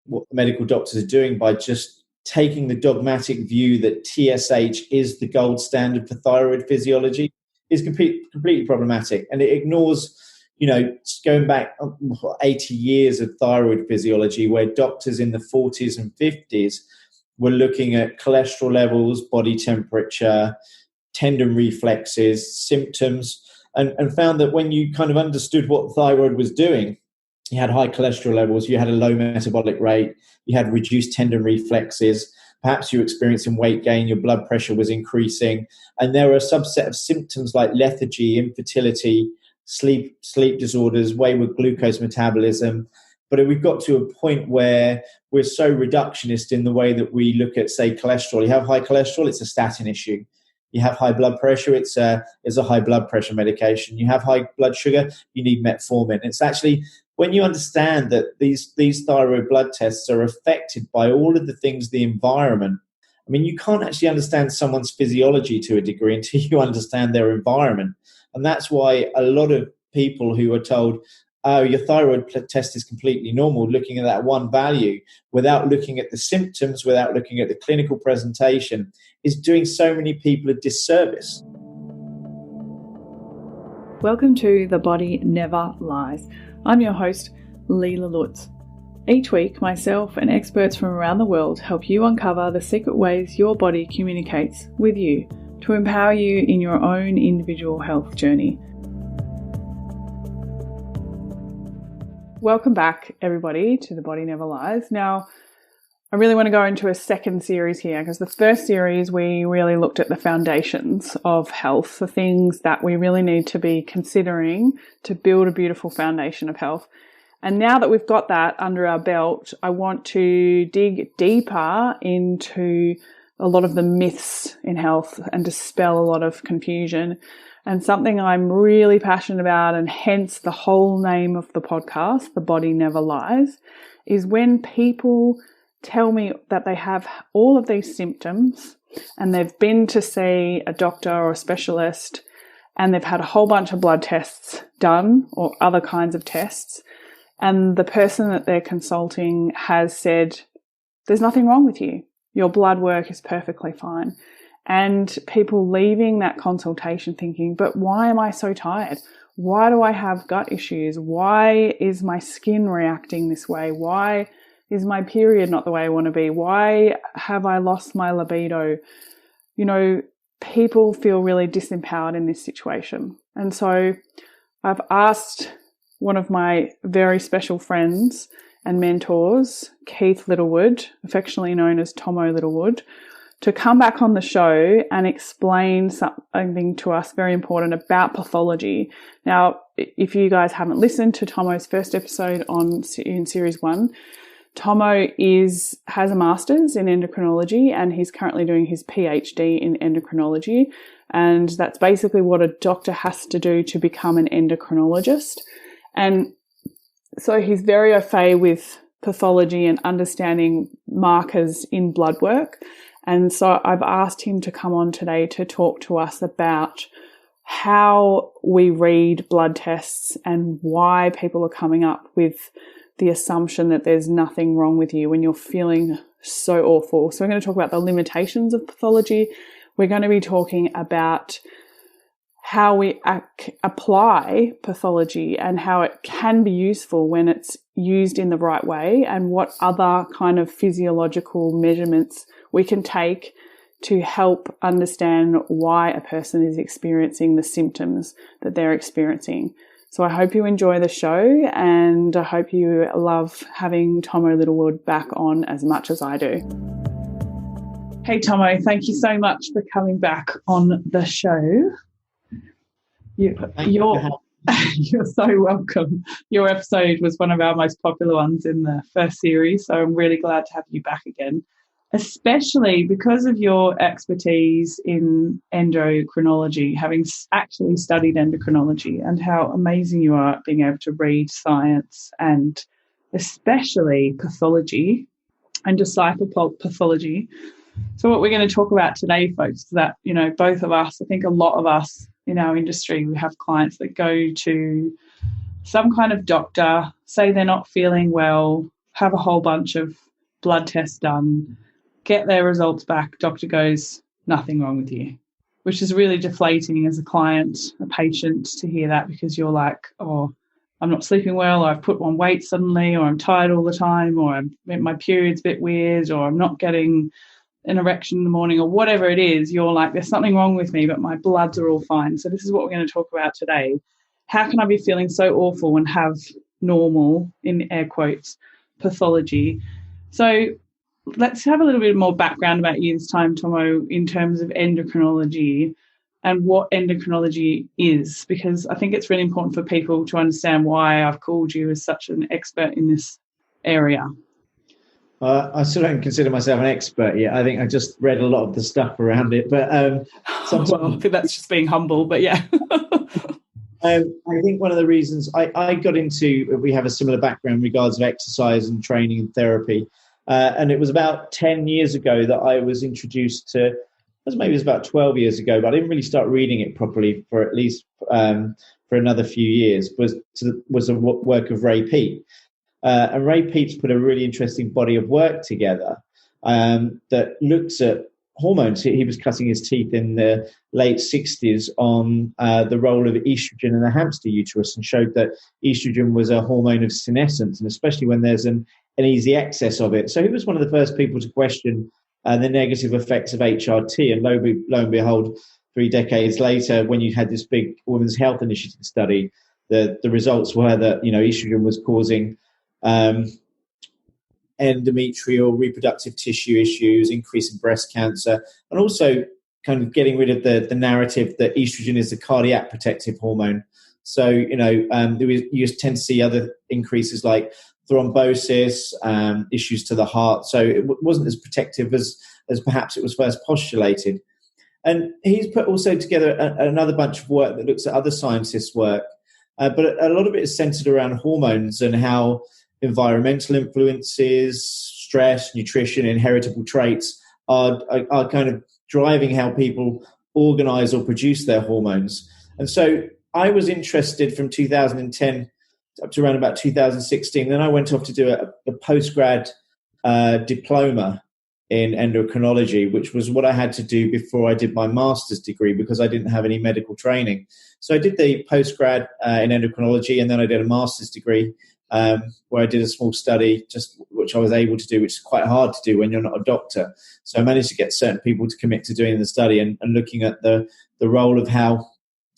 what the medical doctors are doing by just taking the dogmatic view that TSH is the gold standard for thyroid physiology is completely problematic. And it ignores, going back 80 years of thyroid physiology, where doctors in the 40s and 50s were looking at cholesterol levels, body temperature, tendon reflexes, symptoms, and found that when you kind of understood what thyroid was doing, you had high cholesterol levels, you had a low metabolic rate, you had reduced tendon reflexes, perhaps you were experiencing weight gain, your blood pressure was increasing, and there were a subset of symptoms like lethargy, infertility, sleep disorders, wayward glucose metabolism. But we've got to a point where we're so reductionist in the way that we look at, say, cholesterol. You have high cholesterol, it's a statin issue. You have high blood pressure, it's a high blood pressure medication. You have high blood sugar, you need metformin. It's actually, when you understand that these thyroid blood tests are affected by all of the things, the environment. I mean, you can't actually understand someone's physiology to a degree until you understand their environment. And that's why a lot of people who are told, oh, your thyroid test is completely normal, looking at that one value without looking at the symptoms, without looking at the clinical presentation, is doing so many people a disservice. Welcome to The Body Never Lies. I'm your host, Leela Lutz. Each week, myself and experts from around the world help you uncover the secret ways your body communicates with you to empower you in your own individual health journey. Welcome back, everybody, to The Body Never Lies. Now, I really want to go into a second series here, because the first series we really looked at the foundations of health, the things that we really need to be considering to build a beautiful foundation of health. And now that we've got that under our belt, I want to dig deeper into a lot of the myths in health and dispel a lot of confusion. And something I'm really passionate about, and hence the whole name of the podcast, The Body Never Lies, is when people tell me that they have all of these symptoms and they've been to see a doctor or a specialist and they've had a whole bunch of blood tests done or other kinds of tests, and the person that they're consulting has said, there's nothing wrong with you. Your blood work is perfectly fine. And people leaving that consultation thinking, but why am I so tired? Why do I have gut issues? Why is my skin reacting this way? Why is my period not the way I want to be? Why have I lost my libido? People feel really disempowered in this situation. And so I've asked one of my very special friends and mentors, Keith Littlewood, affectionately known as Tommos Littlewood, to come back on the show and explain something to us very important about pathology. Now, if you guys haven't listened to Tommos' first episode in Series 1, Tomo has a master's in endocrinology, and he's currently doing his PhD in endocrinology. And that's basically what a doctor has to do to become an endocrinologist. And so he's very au fait with pathology and understanding markers in blood work. And so I've asked him to come on today to talk to us about how we read blood tests and why people are coming up with the assumption that there's nothing wrong with you when you're feeling so awful. So we're going to talk about the limitations of pathology. We're going to be talking about how we apply pathology and how it can be useful when it's used in the right way, and what other kind of physiological measurements we can take to help understand why a person is experiencing the symptoms that they're experiencing. So I hope you enjoy the show, and I hope you love having Tomo Littlewood back on as much as I do. Hey, Tomo, thank you so much for coming back on the show. You're so welcome. Your episode was one of our most popular ones in the first series, so I'm really glad to have you back again, especially because of your expertise in endocrinology, having actually studied endocrinology, and how amazing you are at being able to read science and especially pathology and decipher pathology. So what we're going to talk about today, folks, is that, both of us, I think a lot of us in our industry, we have clients that go to some kind of doctor, say they're not feeling well, have a whole bunch of blood tests done, get their results back, doctor goes, nothing wrong with you, which is really deflating as a client, a patient, to hear that, because you're like, oh, I'm not sleeping well, or I've put on weight suddenly, or I'm tired all the time, or my period's a bit weird, or I'm not getting an erection in the morning, or whatever it is. You're like, there's something wrong with me, but my bloods are all fine. So this is what we're going to talk about today. How can I be feeling so awful and have normal, in air quotes, pathology? So let's have a little bit more background about you this time, Tomo, in terms of endocrinology and what endocrinology is, because I think it's really important for people to understand why I've called you as such an expert in this area. I still don't consider myself an expert yet. I think I just read a lot of the stuff around it, but sometimes well, I think that's just being humble, but yeah. I think one of the reasons I got into, we have a similar background in regards of exercise and training and therapy, and it was about 10 years ago that I was introduced to, maybe it was about 12 years ago, but I didn't really start reading it properly for at least for another few years, was the work of Ray Peat. And Ray Peat's put a really interesting body of work together that looks at hormones. He was cutting his teeth in the late 60s on the role of estrogen in the hamster uterus, and showed that estrogen was a hormone of senescence, and especially when there's an easy excess of it. So he was one of the first people to question the negative effects of HRT. And lo and behold, 3 decades later, when you had this big women's health initiative study, the results were that, estrogen was causing endometrial reproductive tissue issues, increase in breast cancer, and also kind of getting rid of the narrative that estrogen is a cardiac protective hormone. So, you tend to see other increases like thrombosis, issues to the heart. So it wasn't as protective as perhaps it was first postulated. And he's put also together another bunch of work that looks at other scientists' work, but a lot of it is centered around hormones and how environmental influences, stress, nutrition, inheritable traits are kind of driving how people organize or produce their hormones. And so I was interested from 2010 up to around about 2016. Then I went off to do a postgrad diploma in endocrinology, which was what I had to do before I did my master's degree, because I didn't have any medical training. So I did the postgrad in endocrinology, and then I did a master's degree where I did a small study, just which I was able to do, which is quite hard to do when you're not a doctor. So I managed to get certain people to commit to doing the study and looking at the role of how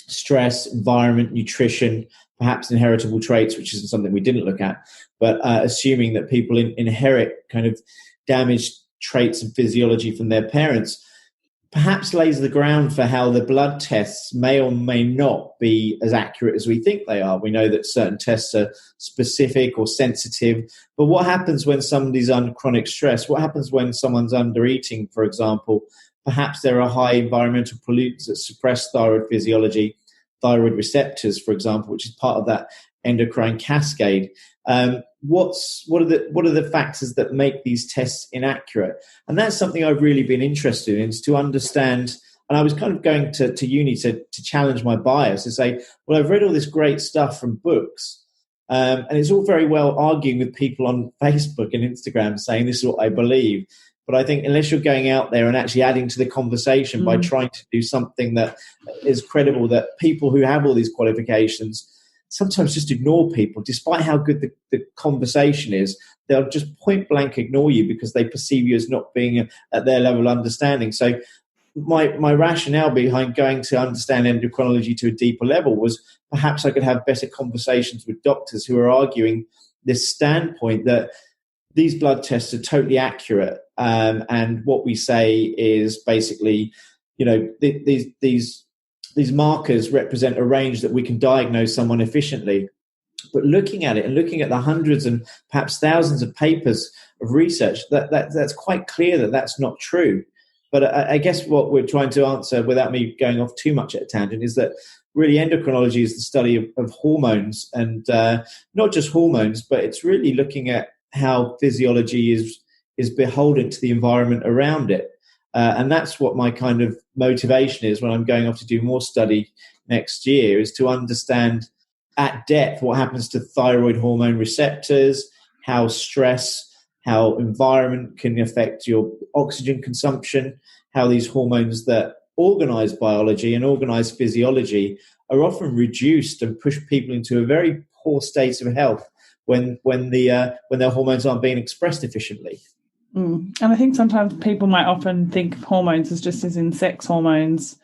stress, environment, nutrition, perhaps inheritable traits, which isn't something we didn't look at, but assuming that people inherit kind of damaged traits and physiology from their parents, perhaps lays the ground for how the blood tests may or may not be as accurate as we think they are. We know that certain tests are specific or sensitive, but what happens when somebody's under chronic stress? What happens when someone's under eating, for example? Perhaps there are high environmental pollutants that suppress thyroid physiology, thyroid receptors, for example, which is part of that endocrine cascade. What are the factors that make these tests inaccurate? And that's something I've really been interested in, is to understand. And I was kind of going to uni to challenge my bias and say, well, I've read all this great stuff from books, and it's all very well arguing with people on Facebook and Instagram saying this is what I believe. But I think unless you're going out there and actually adding to the conversation by trying to do something that is credible, that people who have all these qualifications sometimes just ignore people, despite how good the conversation is. They'll just point blank ignore you because they perceive you as not being at their level of understanding. So my rationale behind going to understand endocrinology to a deeper level was perhaps I could have better conversations with doctors who are arguing this standpoint that these blood tests are totally accurate, and what we say is basically, these markers represent a range that we can diagnose someone efficiently. But looking at it and looking at the hundreds and perhaps thousands of papers of research, that's quite clear that that's not true. But I guess what we're trying to answer, without me going off too much at a tangent, is that really endocrinology is the study of hormones, and not just hormones, but it's really looking at how physiology is beholden to the environment around it. And that's what my kind of motivation is when I'm going off to do more study next year, is to understand at depth what happens to thyroid hormone receptors, how stress, how environment can affect your oxygen consumption, how these hormones that organize biology and organize physiology are often reduced and push people into a very poor state of health when their hormones aren't being expressed efficiently. And I think sometimes people might often think of hormones as just as in sex hormones,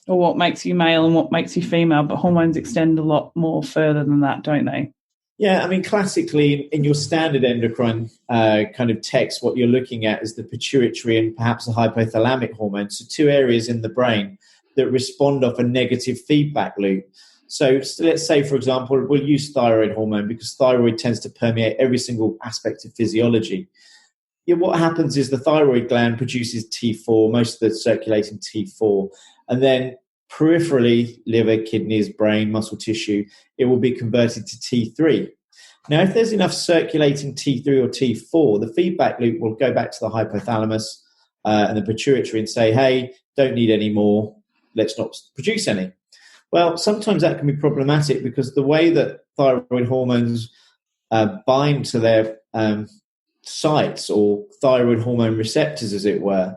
or what makes you male and what makes you female, but hormones extend a lot more further than that, don't they? Yeah, I mean, classically, in your standard endocrine kind of text, what you're looking at is the pituitary and perhaps the hypothalamic hormones, so two areas in the brain that respond off a negative feedback loop. So let's say, for example, we'll use thyroid hormone because thyroid tends to permeate every single aspect of physiology. Yeah, what happens is the thyroid gland produces T4, most of the circulating T4, and then peripherally, liver, kidneys, brain, muscle tissue, it will be converted to T3. Now, if there's enough circulating T3 or T4, the feedback loop will go back to the hypothalamus and the pituitary and say, hey, don't need any more, let's not produce any. Well, sometimes that can be problematic because the way that thyroid hormones bind to their sites or thyroid hormone receptors, as it were,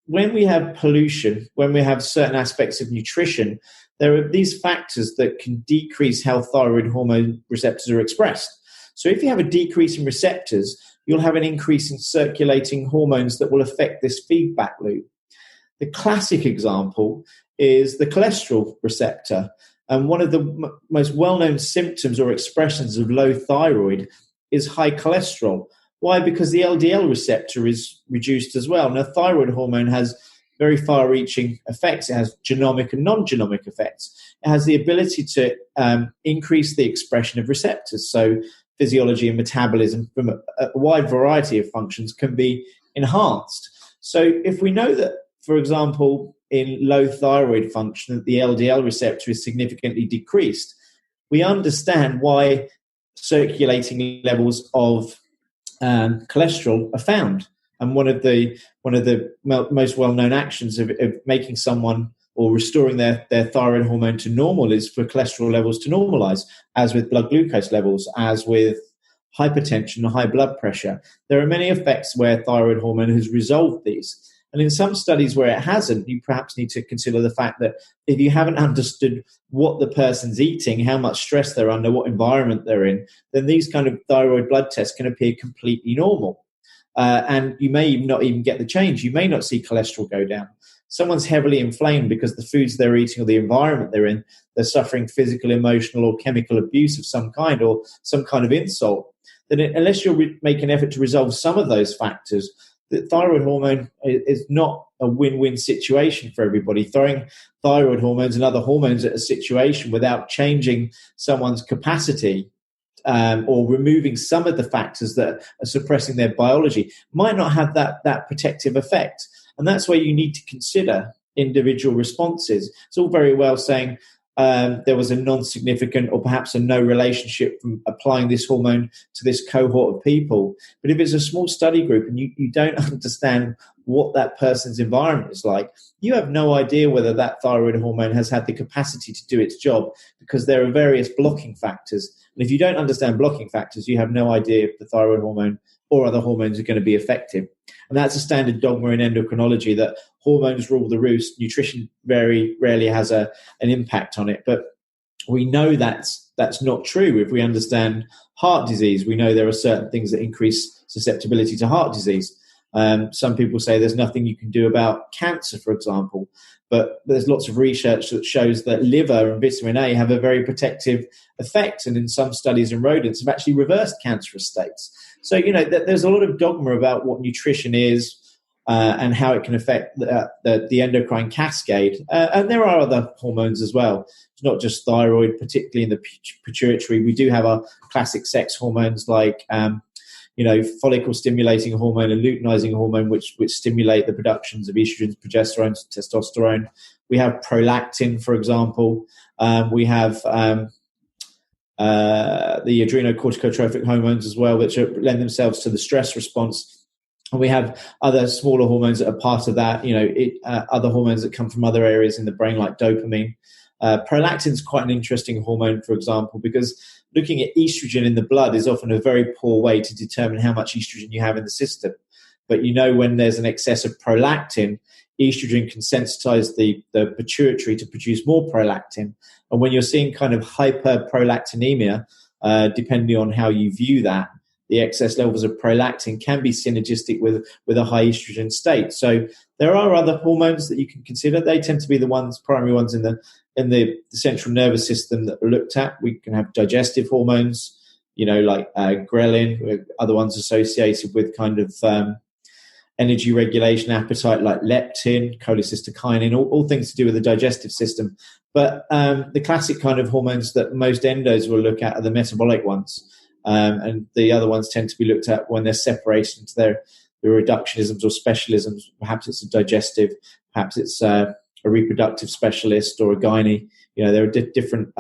when we have pollution, when we have certain aspects of nutrition, there are these factors that can decrease how thyroid hormone receptors are expressed. So if you have a decrease in receptors, you'll have an increase in circulating hormones that will affect this feedback loop. The classic example is the cholesterol receptor. And one of the most well-known symptoms or expressions of low thyroid is high cholesterol. Why? Because the LDL receptor is reduced as well. Now, thyroid hormone has very far-reaching effects. It has genomic and non-genomic effects. It has the ability to increase the expression of receptors. So physiology and metabolism from a wide variety of functions can be enhanced. So if we know that, for example, in low thyroid function, that the LDL receptor is significantly decreased, we understand why circulating levels of cholesterol are found. And one of the most well-known actions of making someone or restoring their thyroid hormone to normal is for cholesterol levels to normalize, as with blood glucose levels, as with hypertension or high blood pressure. There are many effects where thyroid hormone has resolved these. And in some studies where it hasn't, you perhaps need to consider the fact that if you haven't understood what the person's eating, how much stress they're under, what environment they're in, then these kind of thyroid blood tests can appear completely normal. And you may not even get the change. You may not see cholesterol go down. Someone's heavily inflamed because the foods they're eating or the environment they're in, they're suffering physical, emotional, or chemical abuse of some kind or some kind of insult. Then unless you make an effort to resolve some of those factors, the thyroid hormone is not a win-win situation for everybody. Throwing thyroid hormones and other hormones at a situation without changing someone's capacity or removing some of the factors that are suppressing their biology might not have that protective effect. And that's where you need to consider individual responses. It's all very well saying there was a non-significant or perhaps a no relationship from applying this hormone to this cohort of people. But if it's a small study group and you don't understand what that person's environment is like, you have no idea whether that thyroid hormone has had the capacity to do its job, because there are various blocking factors. And if you don't understand blocking factors, you have no idea if the thyroid hormone or other hormones are going to be effective. And that's a standard dogma in endocrinology, that hormones rule the roost. Nutrition very rarely has an impact on it. But we know that's not true. If we understand heart disease, we know there are certain things that increase susceptibility to heart disease. Some people say there's nothing you can do about cancer, for example. But there's lots of research that shows that liver and vitamin A have a very protective effect. And in some studies in rodents have actually reversed cancerous states. So, there's a lot of dogma about what nutrition is and how it can affect the endocrine cascade. And there are other hormones as well. It's not just thyroid, particularly in the pituitary. We do have our classic sex hormones like follicle stimulating hormone and luteinizing hormone, which stimulate the productions of estrogens, progesterones, testosterone. We have prolactin, for example. We have the adrenocorticotropic hormones as well, which lend themselves to the stress response. And we have other smaller hormones that are part of that, other hormones that come from other areas in the brain like dopamine. Prolactin is quite an interesting hormone, for example, because looking at estrogen in the blood is often a very poor way to determine how much estrogen you have in the system. But when there's an excess of prolactin, estrogen can sensitize the pituitary to produce more prolactin. And when you're seeing kind of hyperprolactinemia, depending on how you view that, the excess levels of prolactin can be synergistic with a high estrogen state. So there are other hormones that you can consider. They tend to be the primary ones in the central nervous system that are looked at. We can have digestive hormones, like ghrelin, other ones associated with kind of energy regulation, appetite, like leptin, cholecystokinin, all things to do with the digestive system. But the classic kind of hormones that most endos will look at are the metabolic ones. And the other ones tend to be looked at when they're separated into their reductionisms or specialisms. Perhaps it's a digestive, perhaps it's a reproductive specialist or a gynae. There are different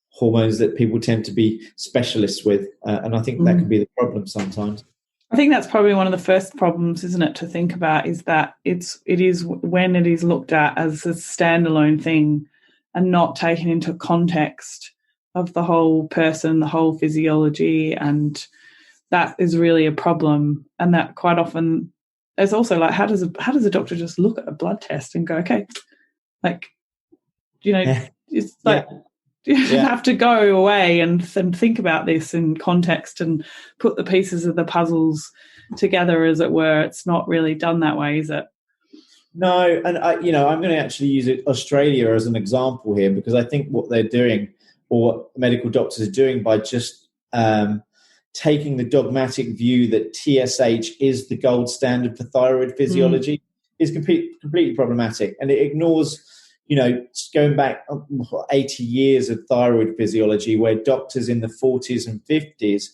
hormones that people tend to be specialists with. And I think that can be the problem sometimes. I think that's probably one of the first problems, isn't it, to think about, is that it is when it is looked at as a standalone thing and not taken into context of the whole person, the whole physiology, and that is really a problem. And that quite often there's also like, how does a doctor just look at a blood test and go, okay, it's like you have to go away and think about this in context and put the pieces of the puzzles together, as it were. It's not really done that way, is it? No, and I'm going to actually use Australia as an example here, because I think what they're doing, or what medical doctors are doing, by just taking the dogmatic view that TSH is the gold standard for thyroid physiology is completely problematic. And it ignores, going back 80 years of thyroid physiology, where doctors in the 40s and 50s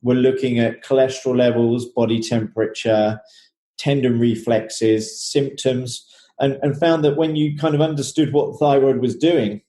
were looking at cholesterol levels, body temperature, tendon reflexes, symptoms, and found that when you kind of understood what thyroid was doing,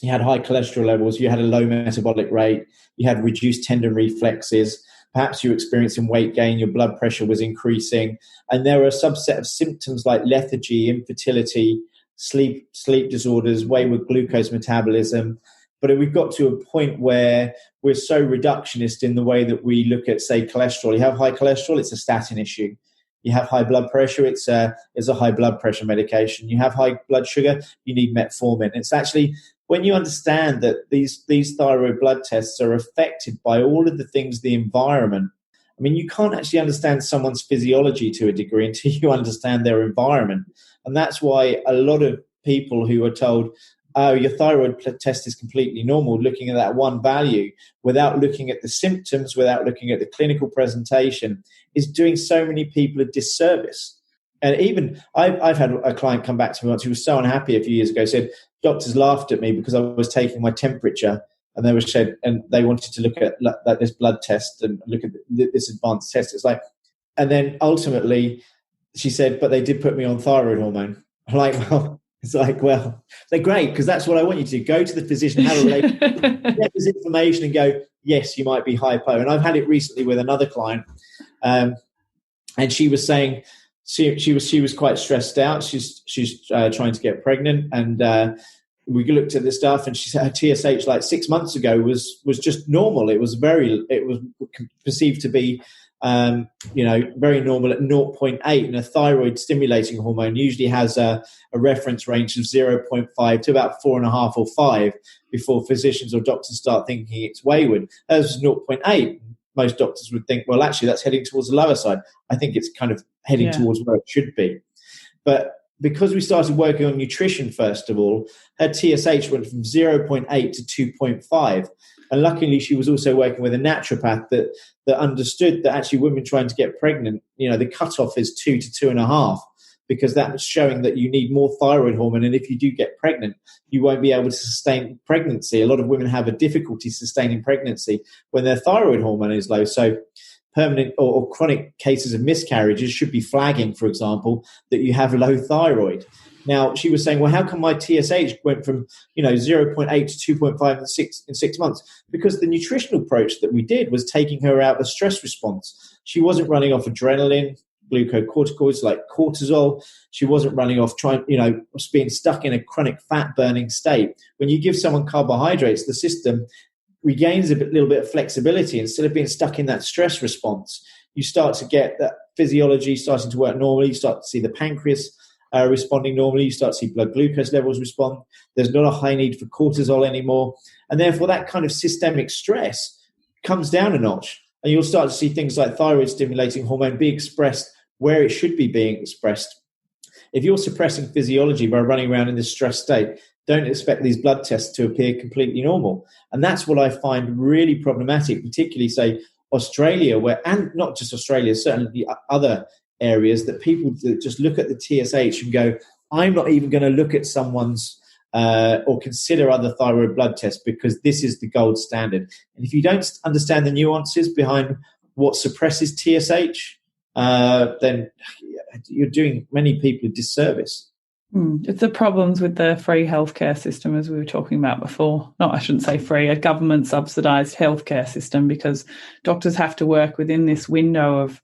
you had high cholesterol levels, you had a low metabolic rate, you had reduced tendon reflexes, perhaps you were experiencing weight gain, your blood pressure was increasing, and there were a subset of symptoms like lethargy, infertility, sleep disorders, wayward glucose metabolism. But we've got to a point where we're so reductionist in the way that we look at, say, cholesterol. You have high cholesterol, it's a statin issue. You have high blood pressure, it's a high blood pressure medication. You have high blood sugar, you need metformin. It's actually, when you understand that these thyroid blood tests are affected by all of the things, the environment. I mean, you can't actually understand someone's physiology to a degree until you understand their environment. And that's why a lot of people who are told, oh, your thyroid test is completely normal, looking at that one value without looking at the symptoms, without looking at the clinical presentation, is doing so many people a disservice. And even I've had a client come back to me once who was so unhappy a few years ago, said, doctors laughed at me because I was taking my temperature, and they wanted to look at this blood test and look at this advanced test. It's like, and then ultimately she said, but they did put me on thyroid hormone. I'm like, well, they're great, because that's what I want you to do. Go to the physician, have a relationship, get this information and go, yes, you might be hypo. And I've had it recently with another client, and she was saying she was quite stressed out. She's trying to get pregnant, and we looked at this stuff, and she said her TSH like 6 months ago was just normal. It was perceived to be very normal at 0.8, and a thyroid stimulating hormone usually has a reference range of 0.5 to about 4.5 or 5 before physicians or doctors start thinking it's wayward. As 0.8, most doctors would think, well, actually that's heading towards the lower side. I think it's kind of heading towards where it should be. But because we started working on nutrition, first of all, her TSH went from 0.8 to 2.5. And luckily, she was also working with a naturopath that understood that actually women trying to get pregnant, the cutoff is 2 to 2.5, because that's showing that you need more thyroid hormone. And if you do get pregnant, you won't be able to sustain pregnancy. A lot of women have a difficulty sustaining pregnancy when their thyroid hormone is low. So permanent or chronic cases of miscarriages should be flagging, for example, that you have low thyroid. Now, she was saying, well, how come my TSH went from 0.8 to 2.5 in 6 months? Because the nutritional approach that we did was taking her out of stress response. She wasn't running off adrenaline. glucocorticoids like cortisol. She wasn't running off being stuck in a chronic fat burning state. When you give someone carbohydrates, the system regains a little bit of flexibility. Instead of being stuck in that stress response, you start to get that physiology starting to work normally. You start to see the pancreas responding normally. You start to see blood glucose levels respond. There's not a high need for cortisol anymore. And therefore, that kind of systemic stress comes down a notch. And you'll start to see things like thyroid stimulating hormone be expressed where it should be being expressed. If you're suppressing physiology by running around in this stress state, don't expect these blood tests to appear completely normal. And that's what I find really problematic, particularly, say, Australia, and not just Australia, certainly the other areas, that people just look at the TSH and go, I'm not even going to look at someone's or consider other thyroid blood tests because this is the gold standard. And if you don't understand the nuances behind what suppresses TSH, then you're doing many people a disservice. It's the problems with the free healthcare system, as we were talking about before. No, I shouldn't say free, a government subsidised healthcare system, because doctors have to work within this window of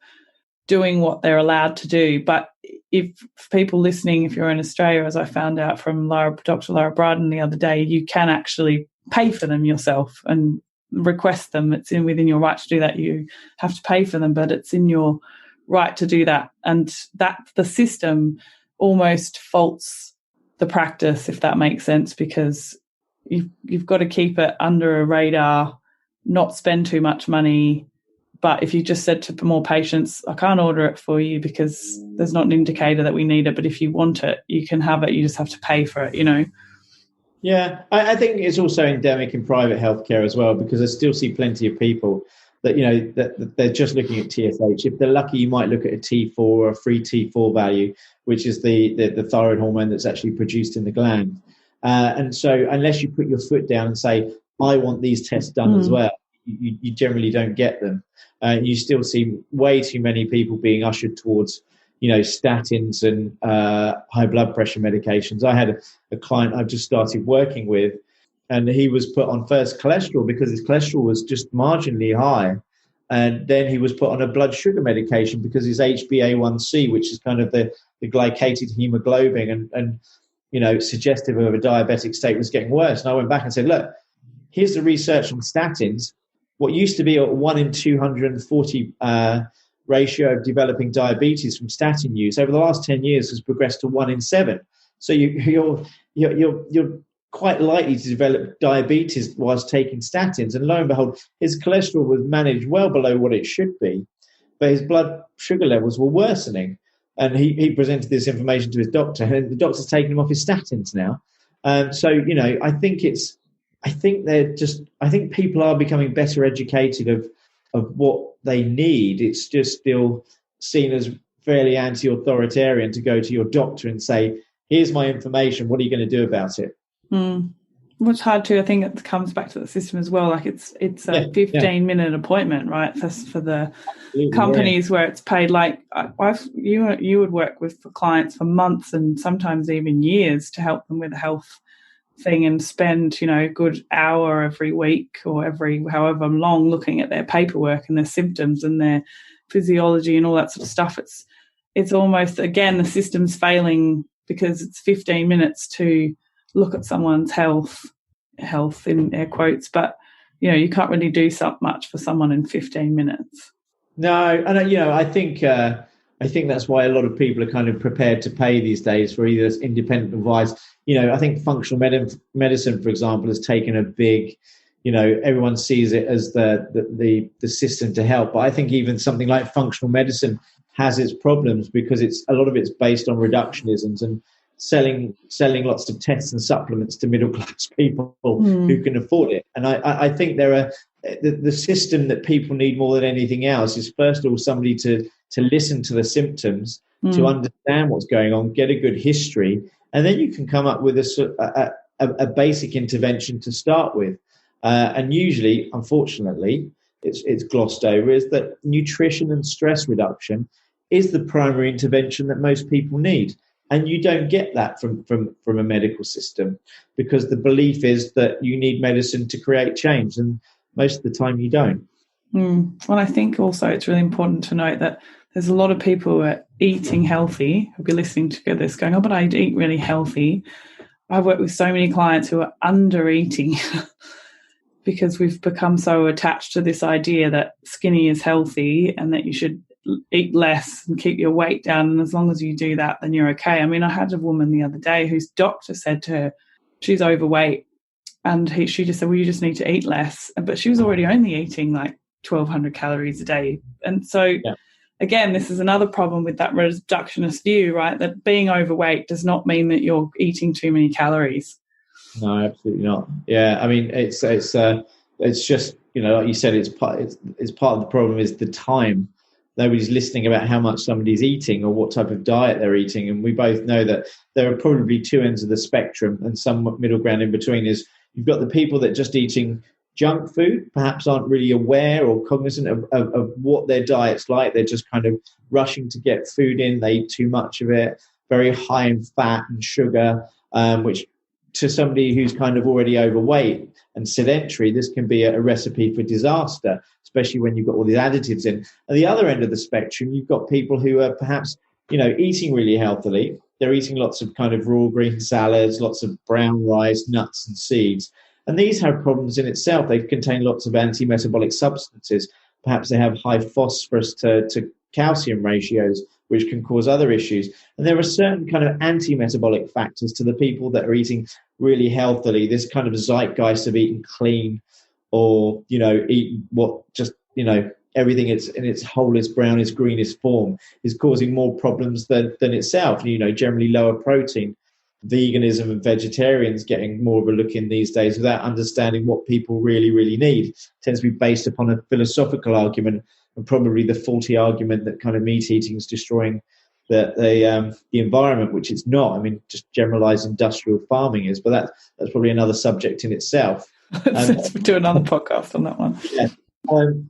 doing what they're allowed to do. But if people listening, if you're in Australia, as I found out from Dr. Laura Bryden the other day, you can actually pay for them yourself and request them. It's within your right to do that. You have to pay for them, but it's in your right to do that. And that the system almost faults the practice, if that makes sense, because you've got to keep it under a radar, not spend too much money. But if you just said to more patients, I can't order it for you because there's not an indicator that we need it, but if you want it, you can have it. You just have to pay for it, Yeah, I think it's also endemic in private healthcare as well, because I still see plenty of people that, that they're just looking at TSH. If they're lucky, you might look at a T4 or a free T4 value, which is the thyroid hormone that's actually produced in the gland. And so unless you put your foot down and say, I want these tests done as well, you generally don't get them. You still see way too many people being ushered towards, statins and high blood pressure medications. I had a client I've just started working with, and he was put on first cholesterol because his cholesterol was just marginally high. And then he was put on a blood sugar medication because his HbA1c, which is kind of the glycated hemoglobin and suggestive of a diabetic state, was getting worse. And I went back and said, look, here's the research on statins. What used to be a 1 in 240 ratio of developing diabetes from statin use over the last 10 years has progressed to 1 in 7. So you're quite likely to develop diabetes whilst taking statins. And lo and behold, his cholesterol was managed well below what it should be, but his blood sugar levels were worsening. And he presented this information to his doctor, and the doctor's taken him off his statins now. I think people are becoming better educated of what they need. It's just still seen as fairly anti-authoritarian to go to your doctor and say, here's my information, what are you going to do about it? What's hard too, I think it comes back to the system as well. Like it's a 15-minute appointment, right? For the companies where it's paid. Like you would work with clients for months and sometimes even years to help them with a health thing, and spend a good hour every week or every however long looking at their paperwork and their symptoms and their physiology and all that sort of stuff. It's almost, again, the system's failing because it's 15 minutes to look at someone's health in air quotes, but you can't really do so much for someone in 15 minutes. No, and I think that's why a lot of people are kind of prepared to pay these days for either independent advice. I think functional medicine, for example, has taken a big, everyone sees it as the system to help. But I think even something like functional medicine has its problems because a lot of it's based on reductionisms and selling lots of tests and supplements to middle class people who can afford it. And I think there are the system that people need more than anything else is, first of all, somebody to listen to the symptoms, to understand what's going on, get a good history, and then you can come up with a basic intervention to start with. And usually, unfortunately, it's glossed over, is that nutrition and stress reduction is the primary intervention that most people need. And you don't get that from a medical system, because the belief is that you need medicine to create change, and most of the time you don't. Well, I think also it's really important to note that there's a lot of people who are eating healthy, who'll be listening to this going, oh, but I eat really healthy. I've worked with so many clients who are under eating because we've become so attached to this idea that skinny is healthy and that you should eat less and keep your weight down. And as long as you do that, then you're okay. I mean, I had a woman the other day whose doctor said to her, she's overweight. And she just said, well, you just need to eat less. But she was already only eating like 1,200 calories a day. And so, again, this is another problem with that reductionist view, right? That being overweight does not mean that you're eating too many calories. No, absolutely not. Yeah, I mean, it's just, you know, like you said, it's part of the problem is the time. Nobody's listening about how much somebody's eating or what type of diet they're eating. And we both know that there are probably two ends of the spectrum, and some middle ground in between is you've got the people that just eating junk food, perhaps aren't really aware or cognizant of what their diet's like. They're just kind of rushing to get food in. They eat too much of it, very high in fat and sugar, which to somebody who's kind of already overweight and sedentary, this can be a recipe for disaster, especially when you've got all these additives in. At the other end of the spectrum, you've got people who are perhaps, you know, eating really healthily. They're eating lots of kind of raw green salads, lots of brown rice, nuts and seeds. And these have problems in itself. They contain lots of anti-metabolic substances. Perhaps they have high phosphorus to calcium ratios, which can cause other issues. And there are certain kind of anti-metabolic factors to the people that are eating really healthily, this kind of zeitgeist of eating clean or, you know, eat what just, you know, everything is in its wholest, brownest, greenest form is causing more problems than itself. You know, generally lower protein. Veganism and vegetarians getting more of a look in these days without understanding what people really, really need. It tends to be based upon a philosophical argument and probably the faulty argument that kind of meat eating is destroying the environment, which it's not. I mean, just generalized industrial farming is, but that's probably another subject in itself. Let's do another podcast on that one. Yeah.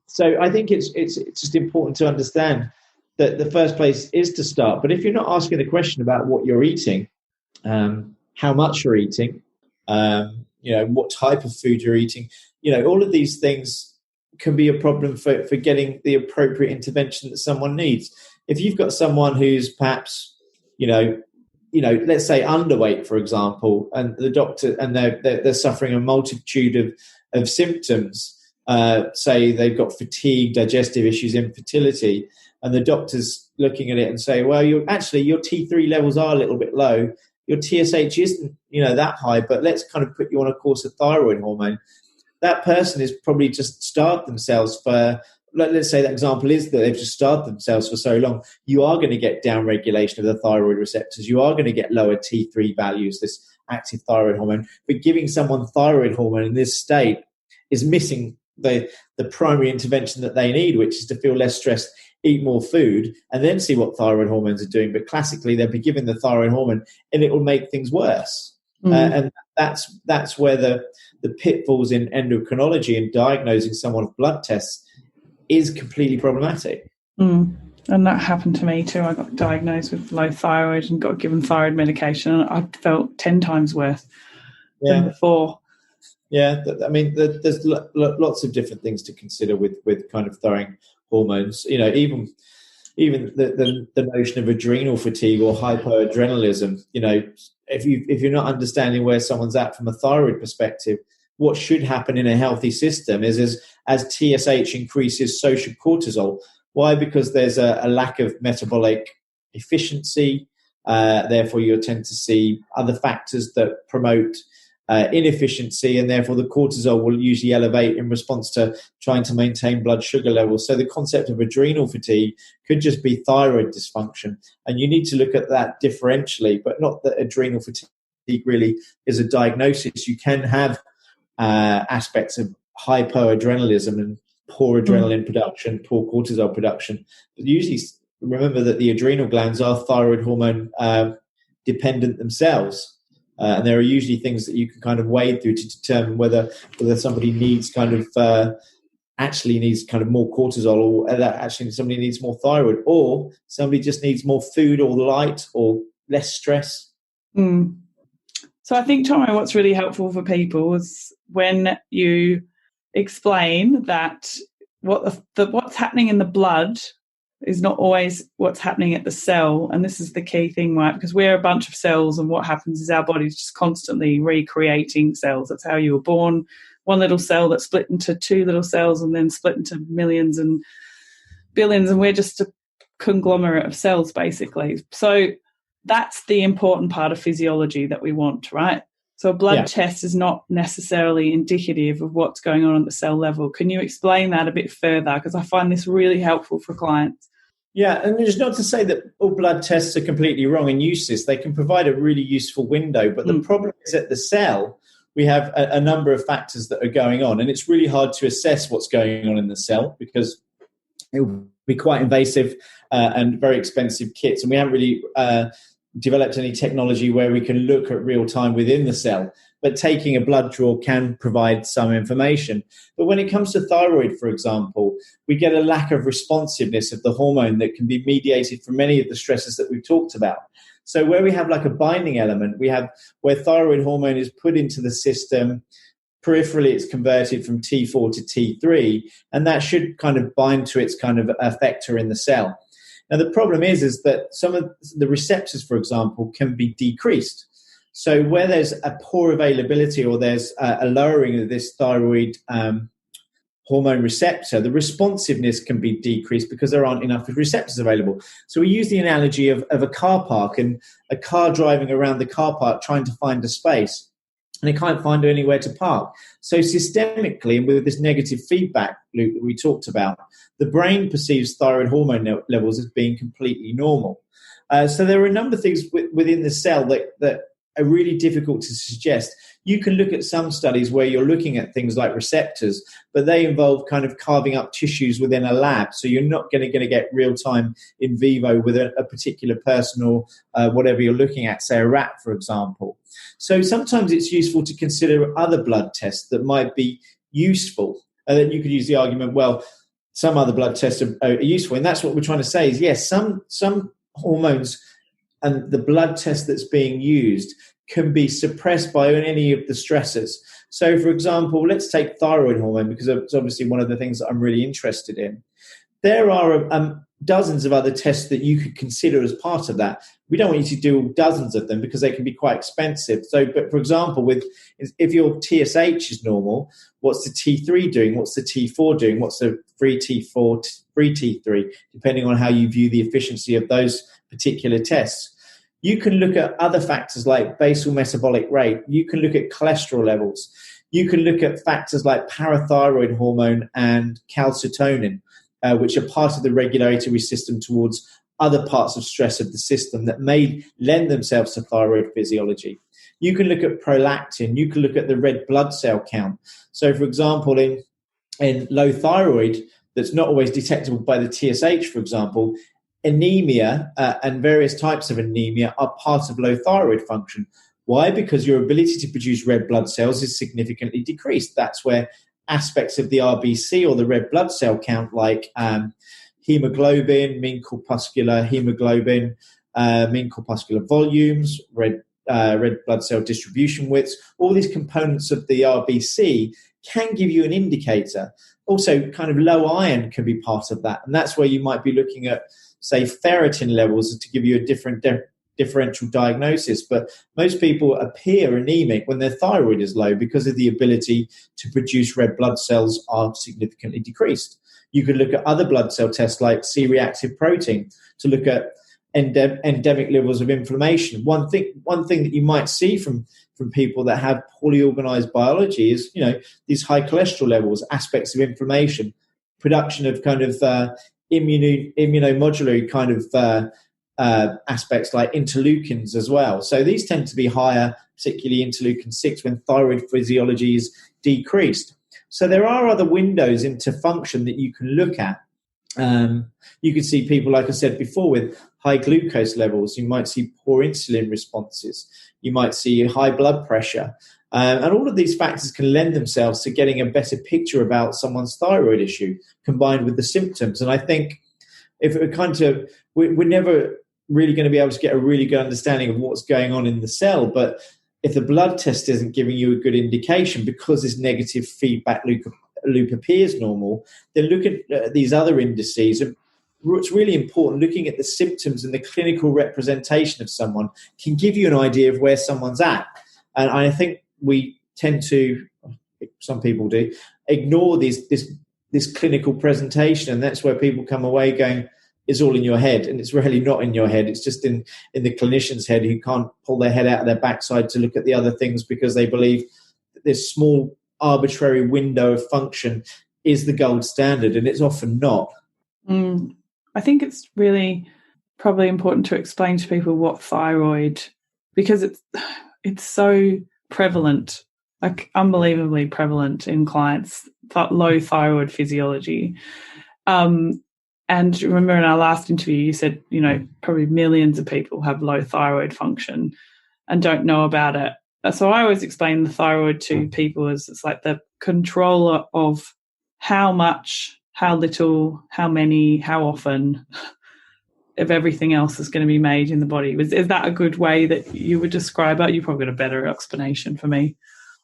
So I think it's just important to understand that the first place is to start. But if you're not asking the question about what you're eating, how much you're eating, you know, what type of food you're eating, you know, all of these things can be a problem for getting the appropriate intervention that someone needs. If you've got someone who's perhaps, you know, let's say underweight, for example, and the doctor and they're suffering a multitude of symptoms, say they've got fatigue, digestive issues, infertility, and the doctor's looking at it and say, well, your T3 levels are a little bit low. Your TSH isn't, you know, that high, but let's kind of put you on a course of thyroid hormone. That person is probably just starved themselves for, let's say that example is that they've just starved themselves for so long. You are going to get downregulation of the thyroid receptors. You are going to get lower T3 values, this active thyroid hormone. But giving someone thyroid hormone in this state is missing the primary intervention that they need, which is to feel less stressed, eat more food, and then see what thyroid hormones are doing. But classically, they'll be given the thyroid hormone, and it will make things worse. And that's where the pitfalls in endocrinology and diagnosing someone with blood tests is completely problematic. And that happened to me too. I got diagnosed with low thyroid and got given thyroid medication, and I felt 10 times worse than before. Yeah, I mean, there's lots of different things to consider with kind of thyroid hormones. You know, even the notion of adrenal fatigue or hypoadrenalism. You know, if you're not understanding where someone's at from a thyroid perspective, what should happen in a healthy system is as TSH increases, so should cortisol. Why? Because there's a lack of metabolic efficiency. Therefore, you'll tend to see other factors that promote inefficiency, and therefore the cortisol will usually elevate in response to trying to maintain blood sugar levels. So the concept of adrenal fatigue could just be thyroid dysfunction, and you need to look at that differentially, but not that adrenal fatigue really is a diagnosis. You can have aspects of hypoadrenalism and poor adrenaline production, poor cortisol production. But usually remember that the adrenal glands are thyroid hormone dependent themselves. And there are usually things that you can kind of wade through to determine whether somebody needs kind of actually needs kind of more cortisol, or that actually somebody needs more thyroid, or somebody just needs more food or light or less stress. So I think, Tomo, what's really helpful for people is when you explain that what's happening in the blood is not always what's happening at the cell. And this is the key thing, right? Because we're a bunch of cells, and what happens is our body's just constantly recreating cells. That's how you were born. One little cell that split into two little cells and then split into millions and billions, and we're just a conglomerate of cells, basically. So that's the important part of physiology that we want, right? So a blood test is not necessarily indicative of what's going on at the cell level. Can you explain that a bit further? Because I find this really helpful for clients. Yeah, and it's not to say that all blood tests are completely wrong and useless. They can provide a really useful window, but the problem is at the cell, we have a number of factors that are going on, and it's really hard to assess what's going on in the cell because it will be quite invasive and very expensive kits, and we haven't really developed any technology where we can look at real time within the cell. But taking a blood draw can provide some information. But when it comes to thyroid, for example, we get a lack of responsiveness of the hormone that can be mediated from many of the stresses that we've talked about. So where we have like a binding element, we have where thyroid hormone is put into the system, peripherally it's converted from T4 to T3, and that should kind of bind to its kind of effector in the cell. Now, the problem is that some of the receptors, for example, can be decreased. So where there's a poor availability or there's a lowering of this thyroid hormone receptor, the responsiveness can be decreased because there aren't enough receptors available. So we use the analogy of a car park and a car driving around the car park trying to find a space, and it can't find anywhere to park. So systemically, and with this negative feedback loop that we talked about, the brain perceives thyroid hormone levels as being completely normal. So there are a number of things within the cell that are really difficult to suggest. You can look at some studies where you're looking at things like receptors, but they involve kind of carving up tissues within a lab. So you're not going to get real time in vivo with a particular person or whatever you're looking at, say a rat, for example. So sometimes it's useful to consider other blood tests that might be useful. And then you could use the argument, well, some other blood tests are useful. And that's what we're trying to say is, yes, some hormones and the blood test that's being used can be suppressed by any of the stressors. So, for example, let's take thyroid hormone, because it's obviously one of the things that I'm really interested in. There are dozens of other tests that you could consider as part of that. We don't want you to do dozens of them because they can be quite expensive. So, but for example, if your TSH is normal, what's the T3 doing? What's the T4 doing? What's the free T4, free T3, depending on how you view the efficiency of those particular tests. You can look at other factors like basal metabolic rate. You can look at cholesterol levels. You can look at factors like parathyroid hormone and calcitonin, which are part of the regulatory system towards other parts of stress of the system that may lend themselves to thyroid physiology. You can look at prolactin. You can look at the red blood cell count. So, for example, in low thyroid, that's not always detectable by the TSH, for example, anemia and various types of anemia are part of low thyroid function. Why? Because your ability to produce red blood cells is significantly decreased. That's where aspects of the RBC or the red blood cell count, like hemoglobin, mean corpuscular hemoglobin, mean corpuscular volumes, red blood cell distribution widths, all these components of the RBC can give you an indicator. Also, kind of low iron can be part of that. And that's where you might be looking at, say, ferritin levels to give you a different differential diagnosis. But most people appear anemic when their thyroid is low because of the ability to produce red blood cells are significantly decreased. You could look at other blood cell tests like C-reactive protein to look at endemic levels of inflammation. One thing that you might see from people that have poorly organized biology is, these high cholesterol levels, aspects of inflammation, production of kind of immunomodulatory kind of aspects like interleukins as well. So these tend to be higher, particularly interleukin-6, when thyroid physiology is decreased. So there are other windows into function that you can look at. You can see people, like I said before, with high glucose levels. You might see poor insulin responses. You might see high blood pressure. And all of these factors can lend themselves to getting a better picture about someone's thyroid issue combined with the symptoms. And I think if we're never really going to be able to get a really good understanding of what's going on in the cell, but if the blood test isn't giving you a good indication because this negative feedback loop appears normal, then look at these other indices. what's really important, looking at the symptoms and the clinical representation of someone can give you an idea of where someone's at. And I think we tend to, some people do, ignore this clinical presentation, and that's where people come away going, it's all in your head, and it's really not in your head. It's just in the clinician's head, who can't pull their head out of their backside to look at the other things because they believe that this small arbitrary window of function is the gold standard, and it's often not. I think it's really probably important to explain to people what thyroid, because it's so prevalent, like unbelievably prevalent in clients, low thyroid physiology. And remember in our last interview, you said, probably millions of people have low thyroid function and don't know about it. So I always explain the thyroid to people as it's like the controller of how much, how little, how many, how often of everything else is going to be made in the body. Is that a good way that you would describe it? You probably got a better explanation for me.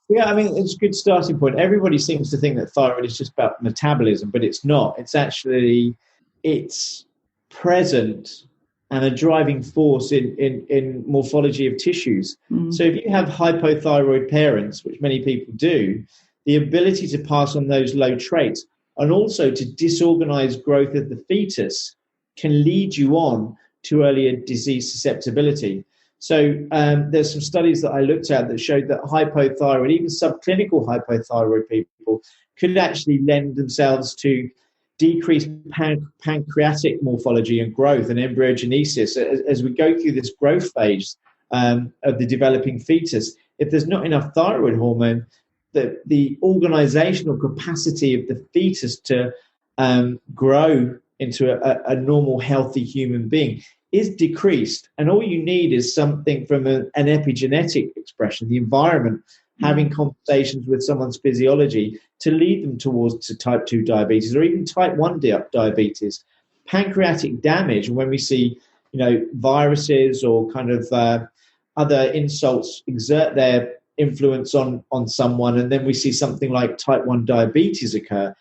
Yeah, I mean, it's a good starting point. Everybody seems to think that thyroid is just about metabolism, but it's not. It's present and a driving force in morphology of tissues. So if you have hypothyroid parents, which many people do, the ability to pass on those low traits and also to disorganize growth of the fetus can lead you on to earlier disease susceptibility. So there's some studies that I looked at that showed that hypothyroid, even subclinical hypothyroid people, could actually lend themselves to decreased pancreatic morphology and growth and embryogenesis as we go through this growth phase of the developing fetus. If there's not enough thyroid hormone, the organizational capacity of the fetus to grow into a normal, healthy human being is decreased. And all you need is something from an epigenetic expression, the environment, having conversations with someone's physiology to lead them towards type 2 diabetes or even type 1 diabetes. Pancreatic damage, when we see, viruses or kind of other insults exert their influence on someone, and then we see something like type 1 diabetes occur,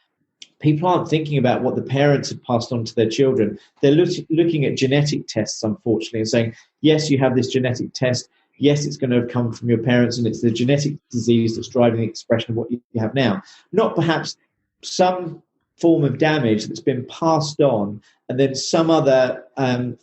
people aren't thinking about what the parents have passed on to their children. They're looking at genetic tests, unfortunately, and saying, yes, you have this genetic test. Yes, it's going to have come from your parents, and it's the genetic disease that's driving the expression of what you have now. Not perhaps some form of damage that's been passed on, and then some other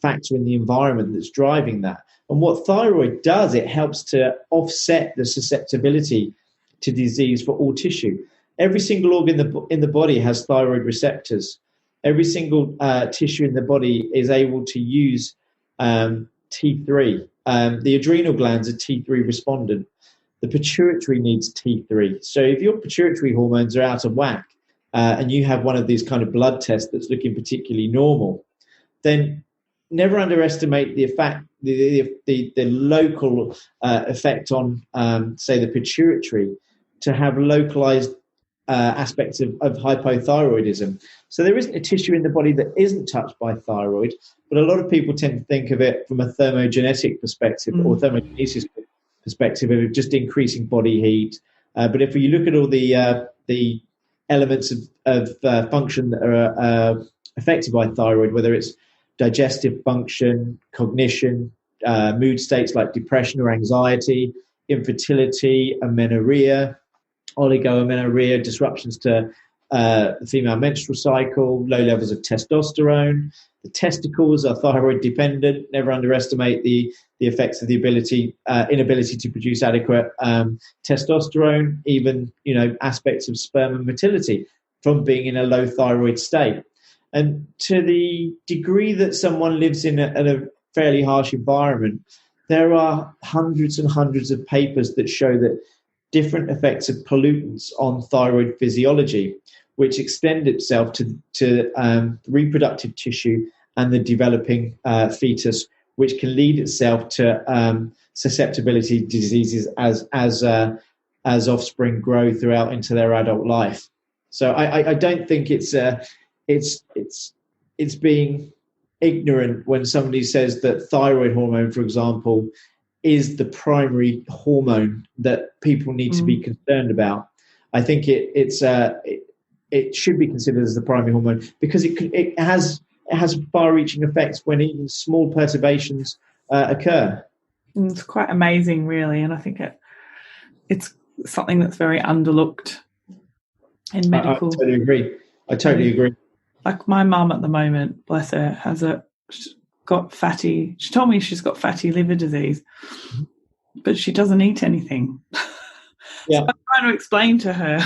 factor in the environment that's driving that. And what thyroid does, it helps to offset the susceptibility to disease for all tissue. Every single organ in the body has thyroid receptors. Every single tissue in the body is able to use T3. The adrenal glands are T3 respondent. The pituitary needs T3. So if your pituitary hormones are out of whack and you have one of these kind of blood tests that's looking particularly normal, then never underestimate the effect, the local effect on, say, the pituitary to have localized aspects of hypothyroidism. So there isn't a tissue in the body that isn't touched by thyroid, but a lot of people tend to think of it from a thermogenetic perspective or thermogenesis perspective of just increasing body heat. But if you look at all the elements of function that are affected by thyroid, whether it's digestive function, cognition, mood states like depression or anxiety, infertility, amenorrhea, oligoamenorrhea, disruptions to the female menstrual cycle, low levels of testosterone. The testicles are thyroid dependent. Never underestimate the effects of the inability to produce adequate testosterone, even aspects of sperm and motility from being in a low thyroid state. And to the degree that someone lives in a fairly harsh environment, there are hundreds and hundreds of papers that show that different effects of pollutants on thyroid physiology, which extend itself to reproductive tissue and the developing fetus, which can lead itself to susceptibility to diseases as offspring grow throughout into their adult life. So I don't think it's being ignorant when somebody says that thyroid hormone, for example, is the primary hormone that people need to be concerned about. I think it should be considered as the primary hormone because it has it has far-reaching effects when even small perturbations occur. It's quite amazing, really, and I think it's something that's very underlooked in medical. I totally agree. Like my mum at the moment, bless her, she told me she's got fatty liver disease, but she doesn't eat anything. Yeah. So I'm trying to explain to her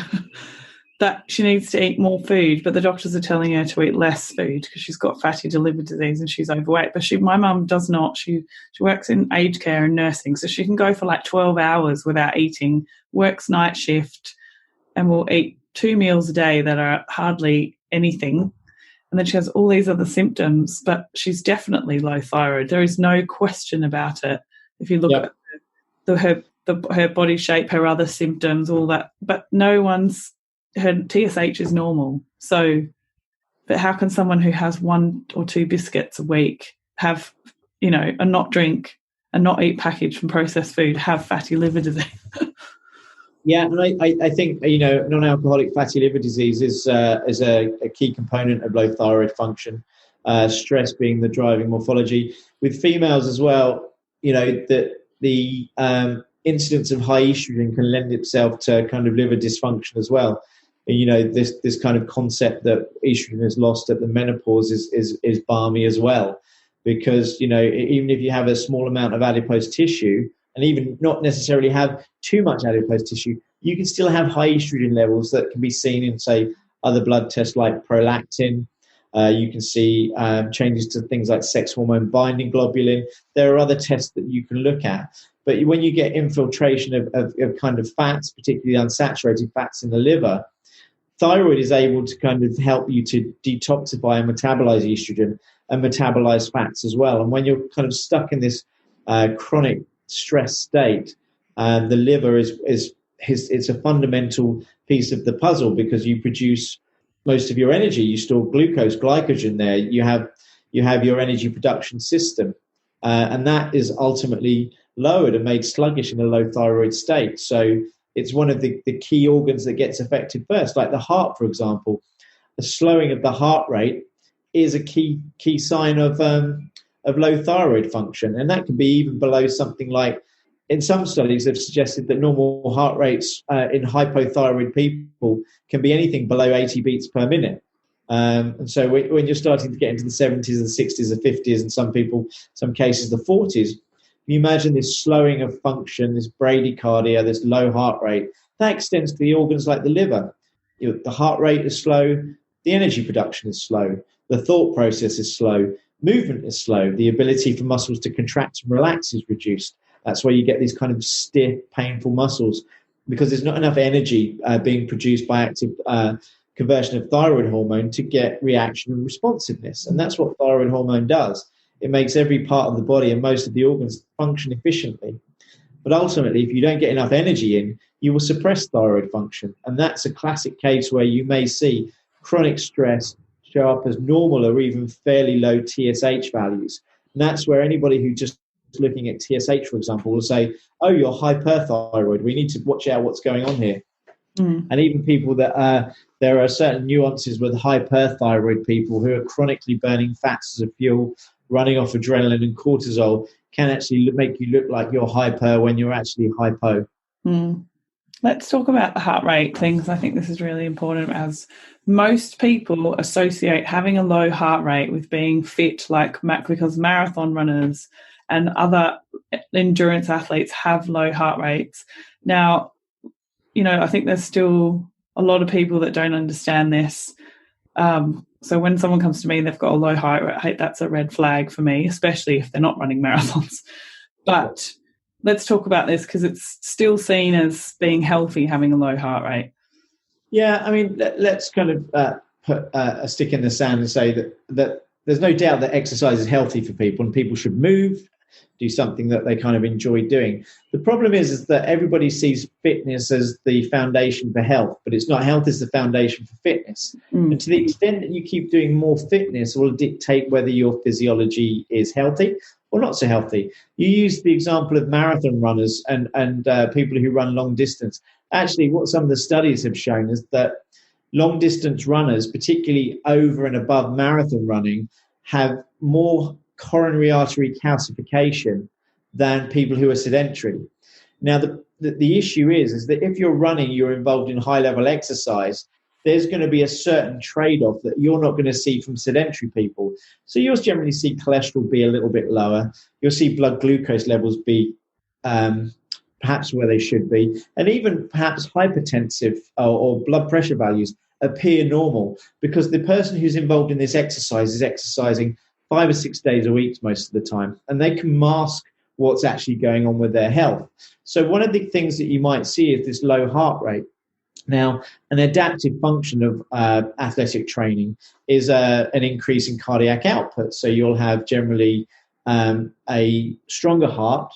that she needs to eat more food, but the doctors are telling her to eat less food because she's got fatty liver disease and she's overweight. But my mum does not. She works in aged care and nursing, so she can go for like 12 hours without eating, works night shift, and will eat 2 meals a day that are hardly anything. And then she has all these other symptoms, but she's definitely low thyroid. There is no question about it. If you look at her body shape, her other symptoms, all that, but her TSH is normal. So, but how can someone who has 1 or 2 biscuits a week have, and not drink and not eat packaged and processed food, have fatty liver disease? Yeah, and I think, non-alcoholic fatty liver disease is a key component of low thyroid function, stress being the driving morphology. With females as well, that the incidence of high estrogen can lend itself to kind of liver dysfunction as well. This kind of concept that estrogen is lost at the menopause is balmy as well, because even if you have a small amount of adipose tissue, and even not necessarily have too much adipose tissue, you can still have high estrogen levels that can be seen in, say, other blood tests like prolactin. You can see changes to things like sex hormone binding globulin. There are other tests that you can look at. But when you get infiltration of kind of fats, particularly unsaturated fats in the liver, thyroid is able to kind of help you to detoxify and metabolize estrogen and metabolize fats as well. And when you're kind of stuck in this chronic stress state, the liver it's a fundamental piece of the puzzle, because you produce most of your energy. You store glucose, glycogen there. You have your energy production system, and that is ultimately lowered and made sluggish in a low thyroid state. So it's one of the key organs that gets affected first, like the heart, for example. The slowing of the heart rate is a key sign of low thyroid function, and that can be even below something like, in some studies they've suggested that normal heart rates in hypothyroid people can be anything below 80 beats per minute. And so when you're starting to get into the 70s and 60s and 50s, and some cases the 40s, you imagine this slowing of function, this bradycardia, this low heart rate, that extends to the organs like the liver. The heart rate is slow, the energy production is slow, the thought process is slow, movement is slow, the ability for muscles to contract and relax is reduced. That's why you get these kind of stiff, painful muscles, because there's not enough energy being produced by active conversion of thyroid hormone to get reaction and responsiveness. And that's what thyroid hormone does. It makes every part of the body and most of the organs function efficiently. But ultimately, if you don't get enough energy in, you will suppress thyroid function. And that's a classic case where you may see chronic stress show up as normal or even fairly low TSH values. And that's where anybody who just looking at TSH, for example, will say, oh, you're hyperthyroid. We need to watch out what's going on here. And even people that there are certain nuances with hyperthyroid people who are chronically burning fats as a fuel, running off adrenaline and cortisol, can actually make you look like you're hyper when you're actually hypo. Let's talk about the heart rate things. I think this is really important, as most people associate having a low heart rate with being fit, because marathon runners and other endurance athletes have low heart rates. Now, I think there's still a lot of people that don't understand this. So when someone comes to me and they've got a low heart rate, that's a red flag for me, especially if they're not running marathons. But let's talk about this, because it's still seen as being healthy, having a low heart rate. Yeah, I mean, let's kind of put a stick in the sand and say that there's no doubt that exercise is healthy for people, and people should move, do something that they kind of enjoy doing. The problem is that everybody sees fitness as the foundation for health, but it's not. Health is the foundation for fitness. And to the extent that you keep doing more fitness will dictate whether your physiology is healthy or not so healthy. You use the example of marathon runners and people who run long distance. Actually, what some of the studies have shown is that long distance runners, particularly over and above marathon running, have more coronary artery calcification than people who are sedentary. Now, the issue is that if you're running, you're involved in high-level exercise, there's going to be a certain trade-off that you're not going to see from sedentary people. So you'll generally see cholesterol be a little bit lower. You'll see blood glucose levels be perhaps where they should be, and even perhaps hypertensive or blood pressure values appear normal, because the person who's involved in this exercise is exercising 5 or 6 days a week most of the time, and they can mask what's actually going on with their health. So one of the things that you might see is this low heart rate. Now, an adaptive function of athletic training is an increase in cardiac output. So you'll have generally a stronger heart,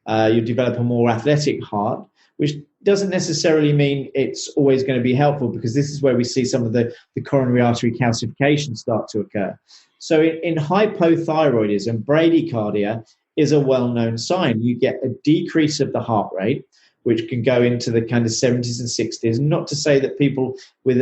you'll develop a more athletic heart, which doesn't necessarily mean it's always going to be helpful, because this is where we see some of the coronary artery calcification start to occur. So in hypothyroidism, bradycardia is a well-known sign. You get a decrease of the heart rate, which can go into the kind of 70s and 60s. Not to say that people with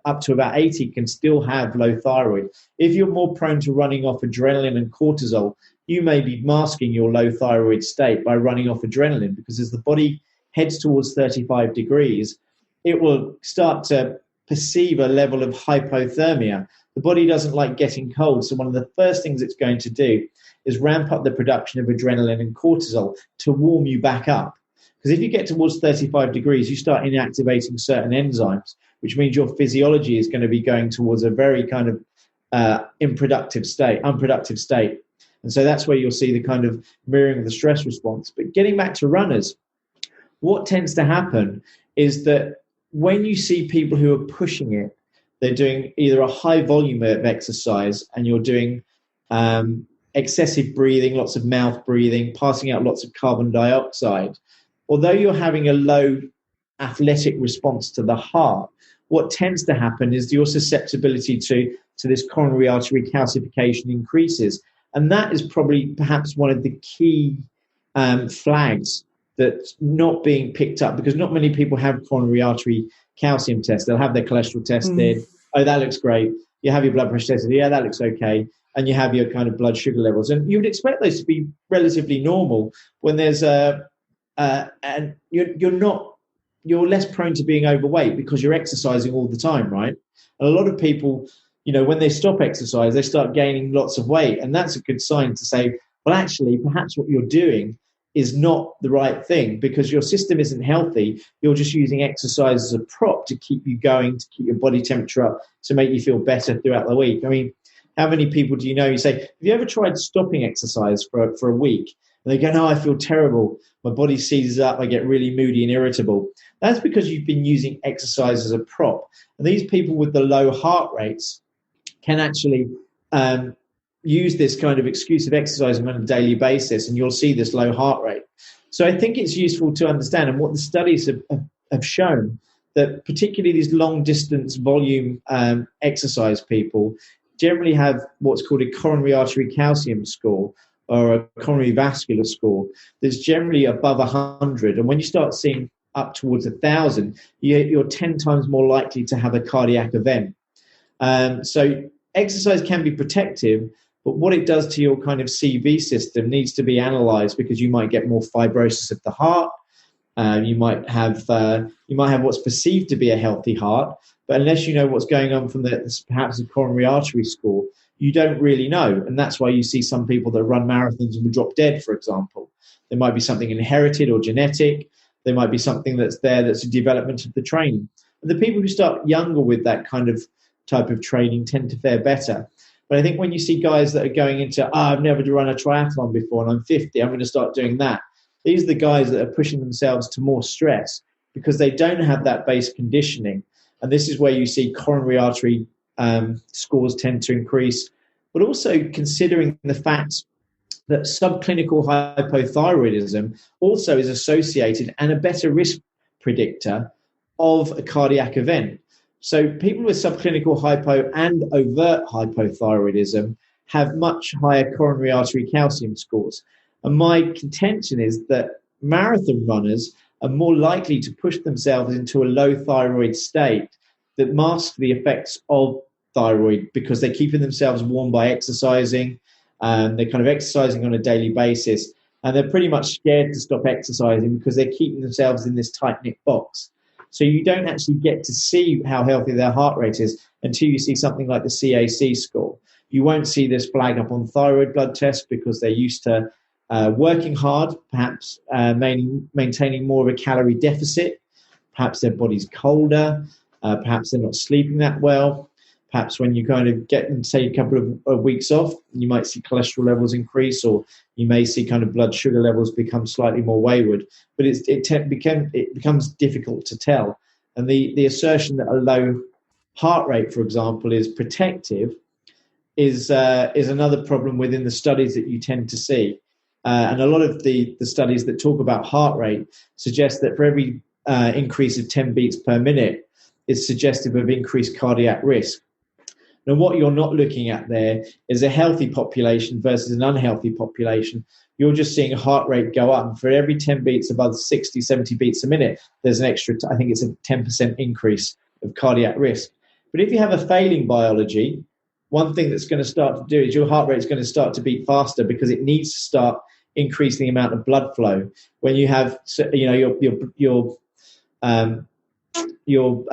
up to about 80 can still have low thyroid. If you're more prone to running off adrenaline and cortisol, you may be masking your low thyroid state by running off adrenaline, because as the body heads towards 35 degrees, it will start to perceive a level of hypothermia. The body doesn't like getting cold, so one of the first things it's going to do is ramp up the production of adrenaline and cortisol to warm you back up. Because if you get towards 35 degrees, you start inactivating certain enzymes, which means your physiology is going to be going towards a very kind of unproductive state. And so that's where you'll see the kind of mirroring of the stress response. But getting back to runners, what tends to happen is that when you see people who are pushing it, they're doing either a high volume of exercise, and you're doing excessive breathing, lots of mouth breathing, passing out lots of carbon dioxide. Although you're having a low athletic response to the heart, what tends to happen is your susceptibility to this coronary artery calcification increases. And that is probably perhaps one of the key flags that's not being picked up, because not many people have coronary artery calcium tests. They'll have their cholesterol tested. Oh, that looks great. You have your blood pressure tested. Yeah, that looks okay. And you have your kind of blood sugar levels. And you would expect those to be relatively normal when there's and you're less prone to being overweight because you're exercising all the time, right? And a lot of people, when they stop exercise, they start gaining lots of weight. And that's a good sign to say, well, actually, perhaps what you're doing is not the right thing, because your system isn't healthy. You're just using exercise as a prop to keep you going, to keep your body temperature up, to make you feel better throughout the week. I mean, how many people do you know, you say, have you ever tried stopping exercise for a week? And they go, no, I feel terrible. My body seizes up. I get really moody and irritable. That's because you've been using exercise as a prop. And these people with the low heart rates can actually use this kind of excuse of exercising on a daily basis, and you'll see this low heart rate. So I think it's useful to understand, and what the studies have shown, that particularly these long distance volume exercise people generally have what's called a coronary artery calcium score, or a coronary vascular score, that's generally above 100. And when you start seeing up towards 1,000, you're 10 times more likely to have a cardiac event. So exercise can be protective, but what it does to your kind of CV system needs to be analyzed, because you might get more fibrosis of the heart. You might have what's perceived to be a healthy heart, but unless you know what's going on from perhaps a coronary artery score, you don't really know. And that's why you see some people that run marathons and will drop dead, for example. There might be something inherited or genetic. There might be something that's a development of the training. And the people who start younger with that kind of type of training tend to fare better. But I think when you see guys that are going into, I've never run a triathlon before and I'm 50, I'm going to start doing that. These are the guys that are pushing themselves to more stress because they don't have that base conditioning. And this is where you see coronary artery scores tend to increase, but also considering the fact that subclinical hypothyroidism also is associated and a better risk predictor of a cardiac event. So people with subclinical hypo and overt hypothyroidism have much higher coronary artery calcium scores. And my contention is that marathon runners are more likely to push themselves into a low thyroid state that masks the effects of thyroid because they're keeping themselves warm by exercising. They're kind of exercising on a daily basis, and they're pretty much scared to stop exercising because they're keeping themselves in this tight-knit box. So you don't actually get to see how healthy their heart rate is until you see something like the CAC score. You won't see this flag up on thyroid blood tests because they're used to working hard, perhaps maintaining more of a calorie deficit. Perhaps their body's colder. Perhaps they're not sleeping that well. Perhaps when you kind of get them, say, a couple of weeks off, you might see cholesterol levels increase, or you may see kind of blood sugar levels become slightly more wayward. But it becomes difficult to tell. And the assertion that a low heart rate, for example, is protective is another problem within the studies that you tend to see. And a lot of the studies that talk about heart rate suggest that for every increase of 10 beats per minute, it's suggestive of increased cardiac risk. Now, what you're not looking at there is a healthy population versus an unhealthy population. You're just seeing a heart rate go up. And for every 10 beats above 60, 70 beats a minute, there's an extra, I think it's a 10% increase of cardiac risk. But if you have a failing biology, one thing that's going to start to do is your heart rate is going to start to beat faster because it needs to start increasing the amount of blood flow. When you have, your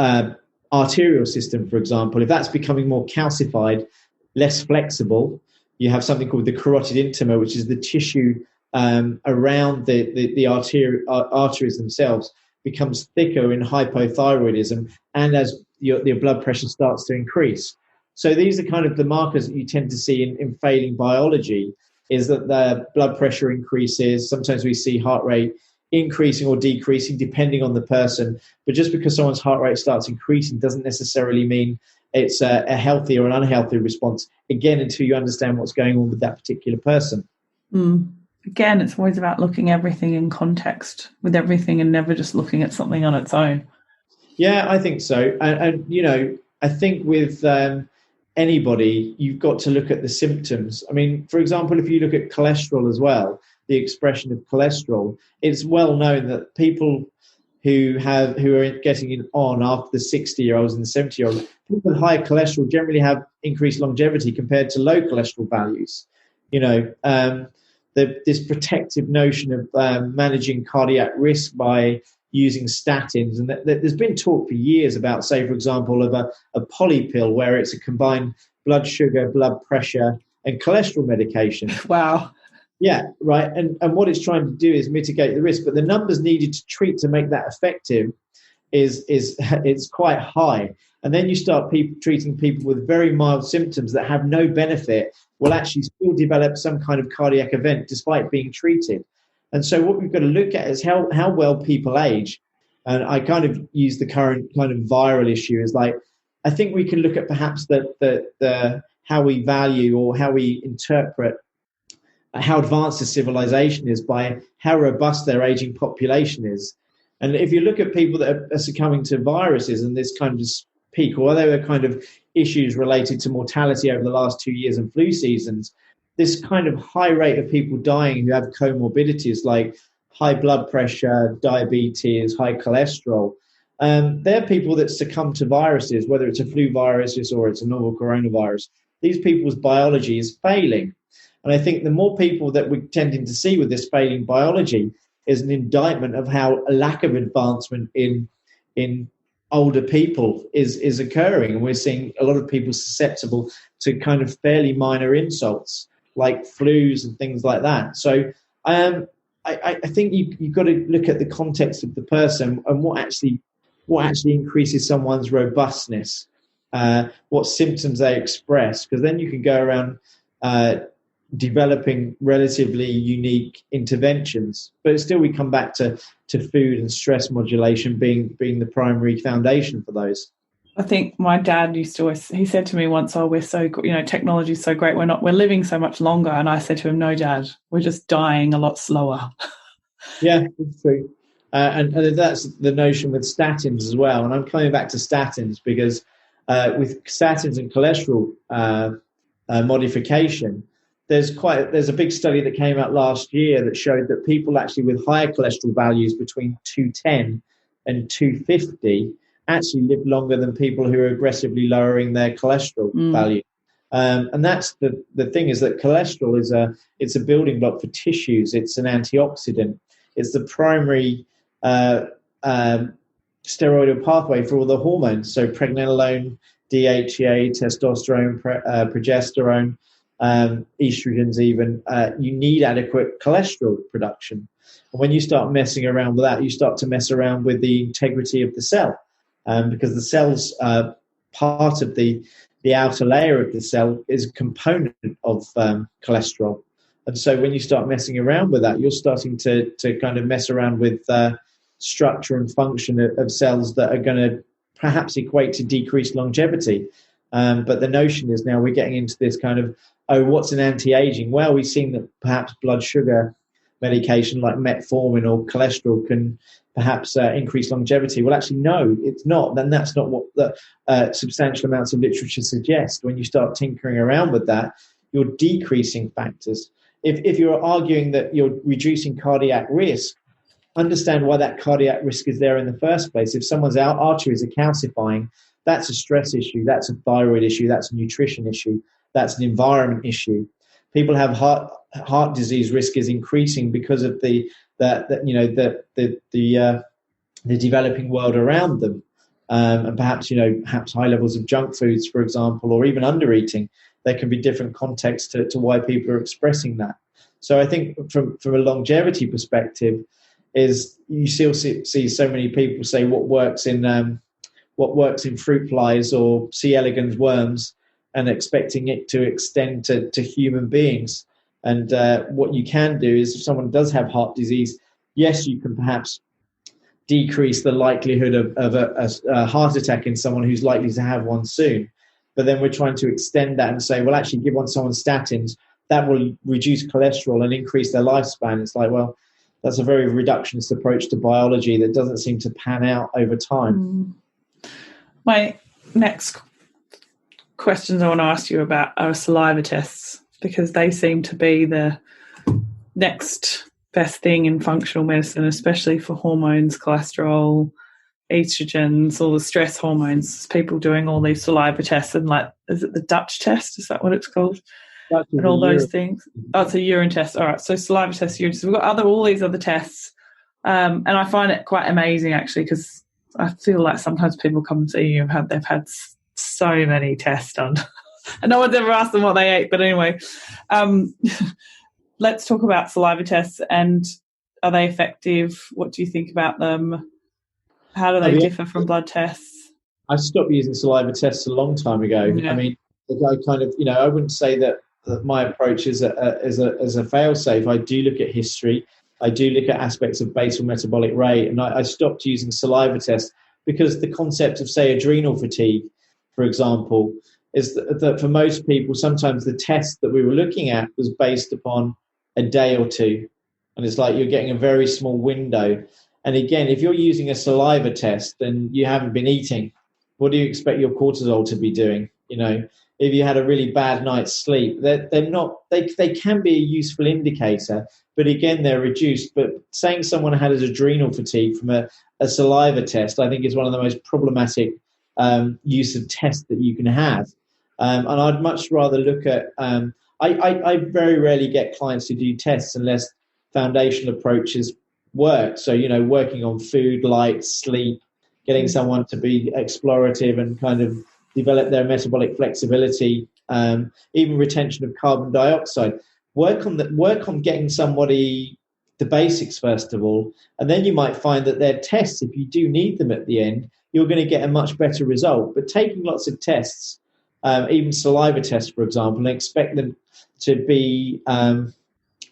arterial system, for example, if that's becoming more calcified, less flexible, you have something called the carotid intima, which is the tissue around the arteries themselves, becomes thicker in hypothyroidism, and as your blood pressure starts to increase. So these are kind of the markers that you tend to see in failing biology, is that the blood pressure increases. Sometimes we see heart rate increasing or decreasing depending on the person. But just because someone's heart rate starts increasing doesn't necessarily mean it's a healthy or an unhealthy response, again, until you understand what's going on with that particular person. Again, it's always about looking everything in context with everything and never just looking at something on its own. Yeah, I think so. And you know, I think with anybody, you've got to look at the symptoms. I mean, for example, if you look at cholesterol as well, the expression of cholesterol, it's well known that people who are getting it on after the 60-year-olds and the 70-year-olds, people with high cholesterol generally have increased longevity compared to low cholesterol values. You know, this protective notion of managing cardiac risk by using statins, and there's been talk for years about, say, for example, of a poly pill where it's a combined blood sugar, blood pressure, and cholesterol medication. Wow. Yeah, right. And what it's trying to do is mitigate the risk, but the numbers needed to treat to make that effective is it's quite high. And then you start treating people with very mild symptoms that have no benefit, will actually still develop some kind of cardiac event despite being treated. And so what we've got to look at is how well people age. And I kind of use the current kind of viral issue as like, I think we can look at perhaps the how we value or how we interpret how advanced a civilization is by how robust their aging population is. And if you look at people that are succumbing to viruses and this kind of peak, or there were kind of issues related to mortality over the last 2 years and flu seasons, this kind of high rate of people dying who have comorbidities like high blood pressure, diabetes, high cholesterol, they're people that succumb to viruses, whether it's a flu virus or it's a novel coronavirus. These people's biology is failing. And I think the more people that we're tending to see with this failing biology is an indictment of how a lack of advancement in older people is occurring. And we're seeing a lot of people susceptible to kind of fairly minor insults like flus and things like that. So I think you've got to look at the context of the person and what actually increases someone's robustness, what symptoms they express, because then you can go around developing relatively unique interventions. But still we come back to food and stress modulation being the primary foundation for those. I think my dad he said to me once, "Oh, we're so, technology is so great. We're living so much longer." And I said to him, "No, Dad, we're just dying a lot slower." Yeah, it's true. And that's the notion with statins as well. And I'm coming back to statins because with statins and cholesterol modification, there's a big study that came out last year that showed that people actually with higher cholesterol values between 210 and 250 actually live longer than people who are aggressively lowering their cholesterol value. And that's the thing, is that cholesterol it's a building block for tissues. It's an antioxidant. It's the primary steroidal pathway for all the hormones. So pregnenolone, DHEA, testosterone, progesterone, estrogens even. You need adequate cholesterol production. And when you start messing around with that, you start to mess around with the integrity of the cell, because the cell's part of the outer layer of the cell is a component of cholesterol. And so when you start messing around with that, you're starting to kind of mess around with structure and function of cells that are going to perhaps equate to decreased longevity. But the notion is now we're getting into this kind of, what's an anti-aging? Well, we've seen that perhaps blood sugar medication like metformin or cholesterol can perhaps increase longevity. Well, actually, no, it's not. Then that's not what the substantial amounts of literature suggest. When you start tinkering around with that, you're decreasing factors. If you're arguing that you're reducing cardiac risk, understand why that cardiac risk is there in the first place. If someone's arteries are calcifying, that's a stress issue, that's a thyroid issue, that's a nutrition issue, that's an environment issue. People have heart disease risk is increasing because of the developing world around them, and perhaps high levels of junk foods, for example, or even under eating. There can be different contexts to why people are expressing that. So I think from a longevity perspective, is you still see so many people say what works in fruit flies or C. elegans worms, and expecting it to extend to human beings. And what you can do is, if someone does have heart disease, yes, you can perhaps decrease the likelihood of a heart attack in someone who's likely to have one soon. But then we're trying to extend that and say, well, actually give someone statins, that will reduce cholesterol and increase their lifespan. It's like, well, that's a very reductionist approach to biology that doesn't seem to pan out over time. My next questions I want to ask you about are saliva tests, because they seem to be the next best thing in functional medicine, especially for hormones, cholesterol, estrogens, all the stress hormones. People doing all these saliva tests, and is it the Dutch test? Is that what it's called? And all those things. Oh, it's a urine test. All right, so saliva test, urine test. We've got all these other tests, and I find it quite amazing actually, because I feel like sometimes people come and see you and they've had so many tests done, and no one's ever asked them what they ate. But anyway, let's talk about saliva tests, and are they effective? What do you think about them? How do they differ from blood tests? I stopped using saliva tests a long time ago. Yeah. I mean, I kind of, I wouldn't say that my approach is a fail-safe. I do look at history. I do look at aspects of basal metabolic rate, and I stopped using saliva tests because the concept of, say, adrenal fatigue, for example, is that for most people, sometimes the test that we were looking at was based upon a day or two, and it's like you're getting a very small window. And again, if you're using a saliva test and you haven't been eating, what do you expect your cortisol to be doing? If you had a really bad night's sleep, they're not. They can be a useful indicator, but again, they're reduced. But saying someone had adrenal fatigue from a saliva test, I think, is one of the most problematic use of tests that you can have. And I'd much rather look at. I very rarely get clients to do tests unless foundational approaches work. So working on food, light, sleep, getting someone to be explorative and kind of develop their metabolic flexibility, even retention of carbon dioxide. Work on getting somebody the basics first of all, and then you might find that their tests, if you do need them at the end, you're going to get a much better result. But taking lots of tests, even saliva tests, for example, and expect them to be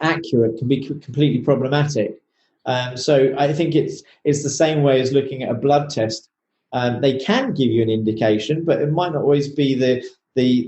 accurate can be completely problematic. So I think it's the same way as looking at a blood test. They can give you an indication, but it might not always be the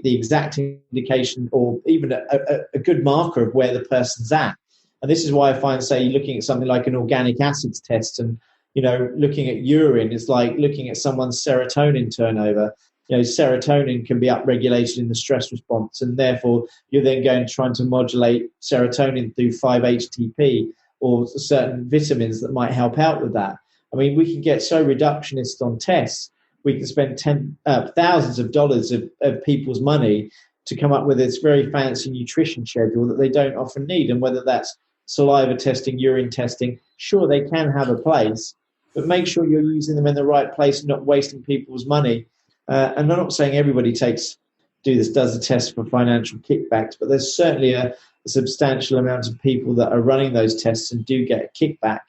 exact indication or even a good marker of where the person's at. And this is why I find, say, looking at something like an organic acids test and, looking at urine is like looking at someone's serotonin turnover. Serotonin can be upregulated in the stress response, and therefore you're then trying to modulate serotonin through 5-HTP or certain vitamins that might help out with that. I mean, we can get so reductionist on tests we can spend thousands of dollars of people's money to come up with this very fancy nutrition schedule that they don't often need. And whether that's saliva testing, urine testing, sure, they can have a place, but make sure you're using them in the right place and not wasting people's money. And I'm not saying everybody does a test for financial kickbacks, but there's certainly a substantial amount of people that are running those tests and do get a kickback.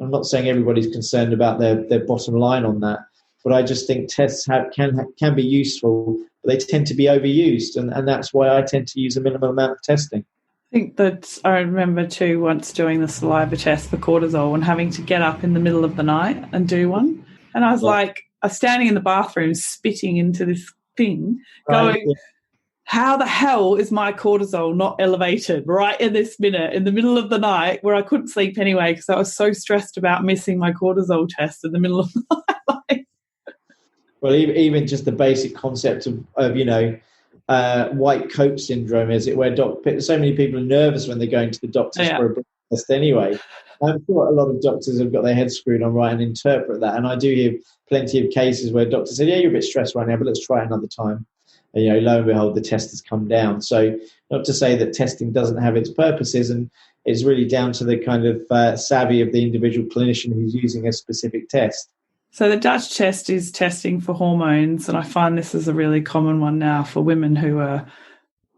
I'm not saying everybody's concerned about their bottom line on that, but I just think tests can be useful, but they tend to be overused, and that's why I tend to use a minimum amount of testing. I think that I remember too once doing the saliva test for cortisol and having to get up in the middle of the night and do one. And I was like, I was standing in the bathroom spitting into this thing going, how the hell is my cortisol not elevated right in this minute in the middle of the night where I couldn't sleep anyway because I was so stressed about missing my cortisol test in the middle of the night. Well, even just the basic concept of white coat syndrome, is it, where so many people are nervous when they're going to the doctors for a blood test anyway. I'm sure a lot of doctors have got their heads screwed on right and interpret that. And I do hear plenty of cases where doctors say, yeah, you're a bit stressed right now, but let's try it another time. And, lo and behold, the test has come down. So not to say that testing doesn't have its purposes, and it's really down to the kind of savvy of the individual clinician who's using a specific test. So the Dutch test is testing for hormones, and I find this is a really common one now for women who are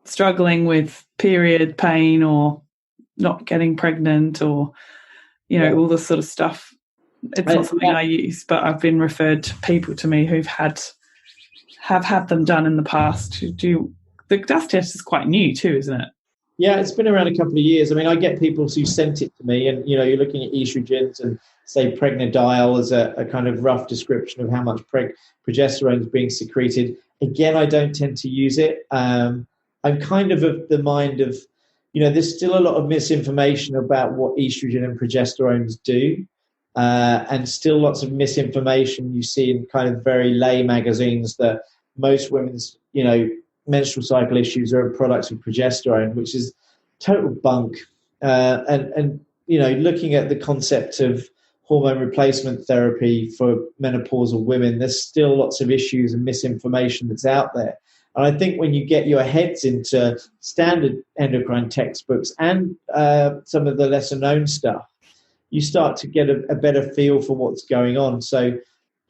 struggling with period pain or not getting pregnant or, all this sort of stuff. It's not something I use, but I've been referred to people to me who've have had them done in the past who do. The Dutch test is quite new too, isn't it? Yeah, it's been around a couple of years. I mean, I get people who sent it to me, and you're looking at estrogens and say pregnadiol as a kind of rough description of how much progesterone is being secreted. Again, I don't tend to use it. I'm kind of the mind of, there's still a lot of misinformation about what estrogen and progesterones do, and still lots of misinformation you see in kind of very lay magazines that most women's, menstrual cycle issues are products of progesterone, which is total bunk. And looking at the concept of hormone replacement therapy for menopausal women, there's still lots of issues and misinformation that's out there. And I think when you get your heads into standard endocrine textbooks and some of the lesser known stuff, you start to get a better feel for what's going on. So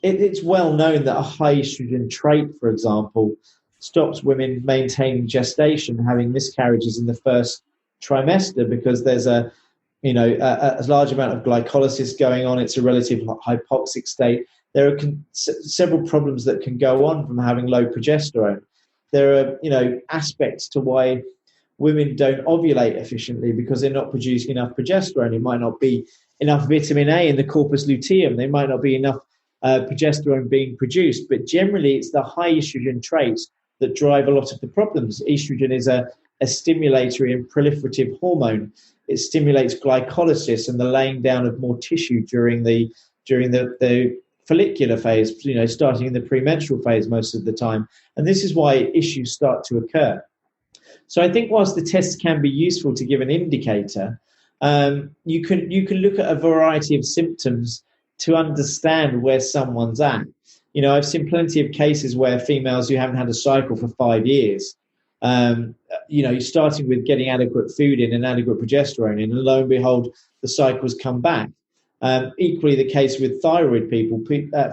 it's well known that a high estrogen trait, for example, stops women maintaining gestation, having miscarriages in the first trimester, because there's a large amount of glycolysis going on. It's a relative hypoxic state. There are several problems that can go on from having low progesterone. There are, aspects to why women don't ovulate efficiently because they're not producing enough progesterone. It might not be enough vitamin A in the corpus luteum. There might not be enough progesterone being produced. But generally, it's the high estrogen traits that drive a lot of the problems. Estrogen is a stimulatory and proliferative hormone. It stimulates glycolysis and the laying down of more tissue during the follicular phase, starting in the premenstrual phase most of the time. And this is why issues start to occur. So I think whilst the tests can be useful to give an indicator, you can look at a variety of symptoms to understand where someone's at. I've seen plenty of cases where females who haven't had a cycle for 5 years, starting with getting adequate food in and adequate progesterone in, and lo and behold, the cycles come back. Equally the case with thyroid people,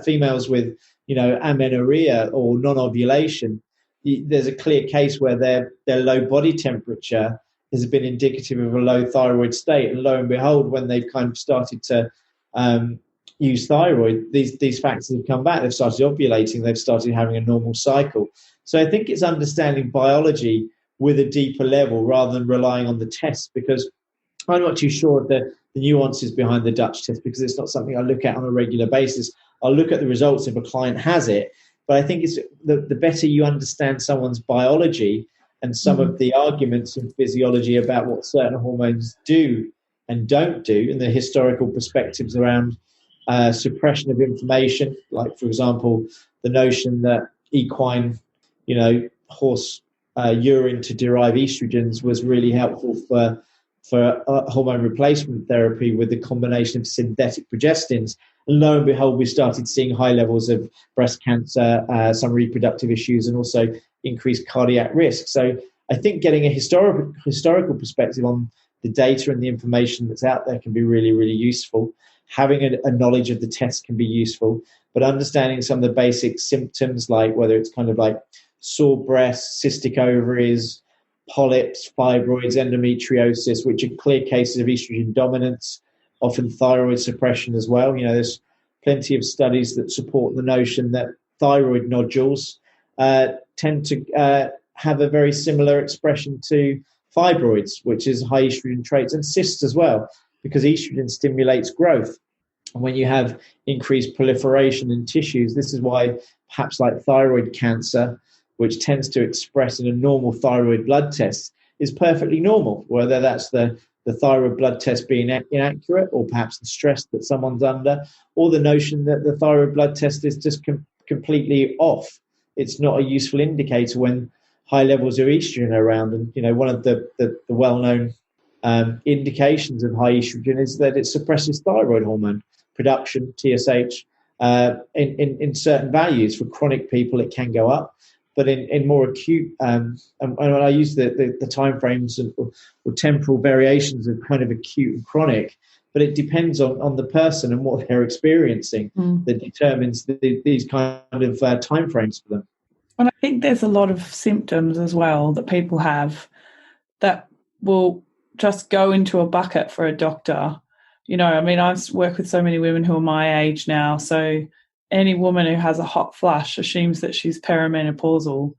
females with, amenorrhea or non-ovulation. There's a clear case where their low body temperature has been indicative of a low thyroid state. And lo and behold, when they've kind of started to use thyroid, these factors have come back. They've started ovulating. They've started having a normal cycle. So I think it's understanding biology with a deeper level rather than relying on the tests, because I'm not too sure of the nuances behind the Dutch test, because it's not something I look at on a regular basis. I'll look at the results if a client has it, but I think it's the better you understand someone's biology and some of the arguments in physiology about what certain hormones do and don't do, and the historical perspectives around suppression of inflammation, like, for example, the notion that equine, horse urine to derive estrogens was really helpful for for hormone replacement therapy with the combination of synthetic progestins. And lo and behold, we started seeing high levels of breast cancer, some reproductive issues, and also increased cardiac risk. So I think getting a historical perspective on the data and the information that's out there can be really, really useful. Having a knowledge of the test can be useful, but understanding some of the basic symptoms, like whether it's kind of like sore breasts, cystic ovaries, polyps, fibroids, endometriosis, which are clear cases of estrogen dominance, often thyroid suppression as well. There's plenty of studies that support the notion that thyroid nodules tend to have a very similar expression to fibroids, which is high estrogen traits, and cysts as well, because estrogen stimulates growth. And when you have increased proliferation in tissues, this is why perhaps like thyroid cancer, which tends to express in a normal thyroid blood test, is perfectly normal, whether that's the thyroid blood test being inaccurate, or perhaps the stress that someone's under, or the notion that the thyroid blood test is just completely off. It's not a useful indicator when high levels of estrogen are around. And, one of the well-known indications of high estrogen is that it suppresses thyroid hormone production, TSH, in certain values. For chronic people, it can go up. But in more acute, and I use the timeframes or temporal variations of kind of acute and chronic, but it depends on the person and what they're experiencing that determines these kind of timeframes for them. And I think there's a lot of symptoms as well that people have that will just go into a bucket for a doctor. I've worked with so many women who are my age now, so any woman who has a hot flush assumes that she's perimenopausal,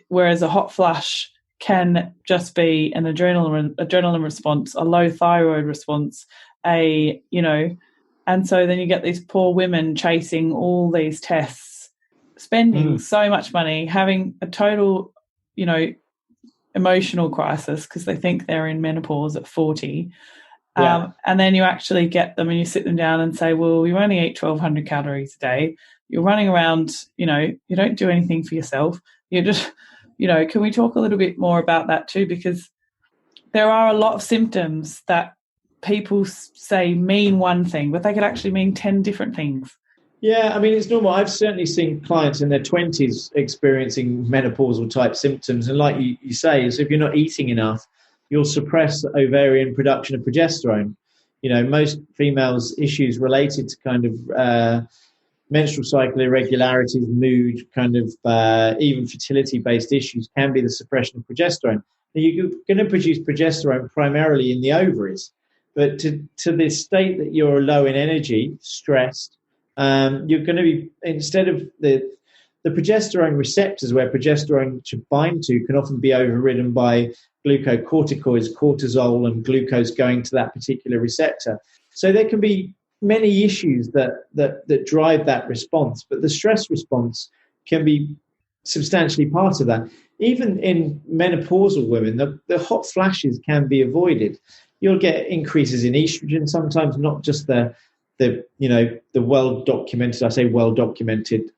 whereas a hot flush can just be an adrenaline response, a low thyroid response, and so then you get these poor women chasing all these tests, spending so much money, having a total, emotional crisis because they think they're in menopause at 40. Yeah. And then you actually get them and you sit them down and say, well, you only eat 1,200 calories a day. You're running around, you don't do anything for yourself. You're just, can we talk a little bit more about that too? Because there are a lot of symptoms that people say mean one thing, but they could actually mean 10 different things. Yeah, it's normal. I've certainly seen clients in their 20s experiencing menopausal type symptoms. And like you say, is if you're not eating enough, you'll suppress ovarian production of progesterone. Most females' issues related to kind of menstrual cycle irregularities, mood, kind of even fertility-based issues can be the suppression of progesterone. Now, you're going to produce progesterone primarily in the ovaries, but to the state that you're low in energy, stressed, you're going to be, instead of the progesterone receptors where progesterone should bind to can often be overridden by glucocorticoids, cortisol, and glucose going to that particular receptor. So there can be many issues that drive that response, but the stress response can be substantially part of that. Even in menopausal women, the hot flashes can be avoided. You'll get increases in estrogen, sometimes not just the well-documented, I say well-documented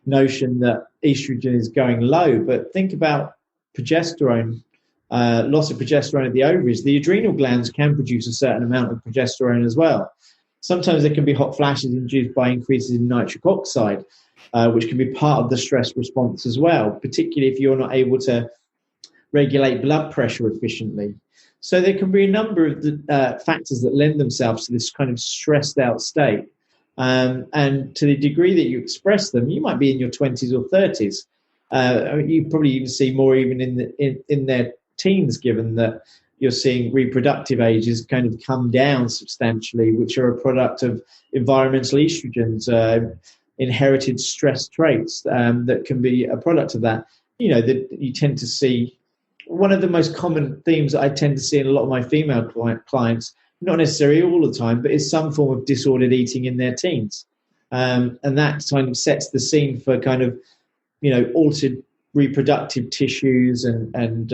notion that estrogen is going low, but think about progesterone, loss of progesterone at the ovaries. The adrenal glands can produce a certain amount of progesterone as well. Sometimes there can be hot flashes induced by increases in nitric oxide, which can be part of the stress response as well, particularly if you're not able to regulate blood pressure efficiently. So there can be a number of factors that lend themselves to this kind of stressed out state. And to the degree that you express them, you might be in your 20s or 30s. You probably even see more even in their teens, given that you're seeing reproductive ages kind of come down substantially, which are a product of environmental estrogens, inherited stress traits that can be a product of that. That you tend to see. One of the most common themes that I tend to see in a lot of my female clients, not necessarily all the time, but is some form of disordered eating in their teens. And that kind of sets the scene for kind of, altered reproductive tissues and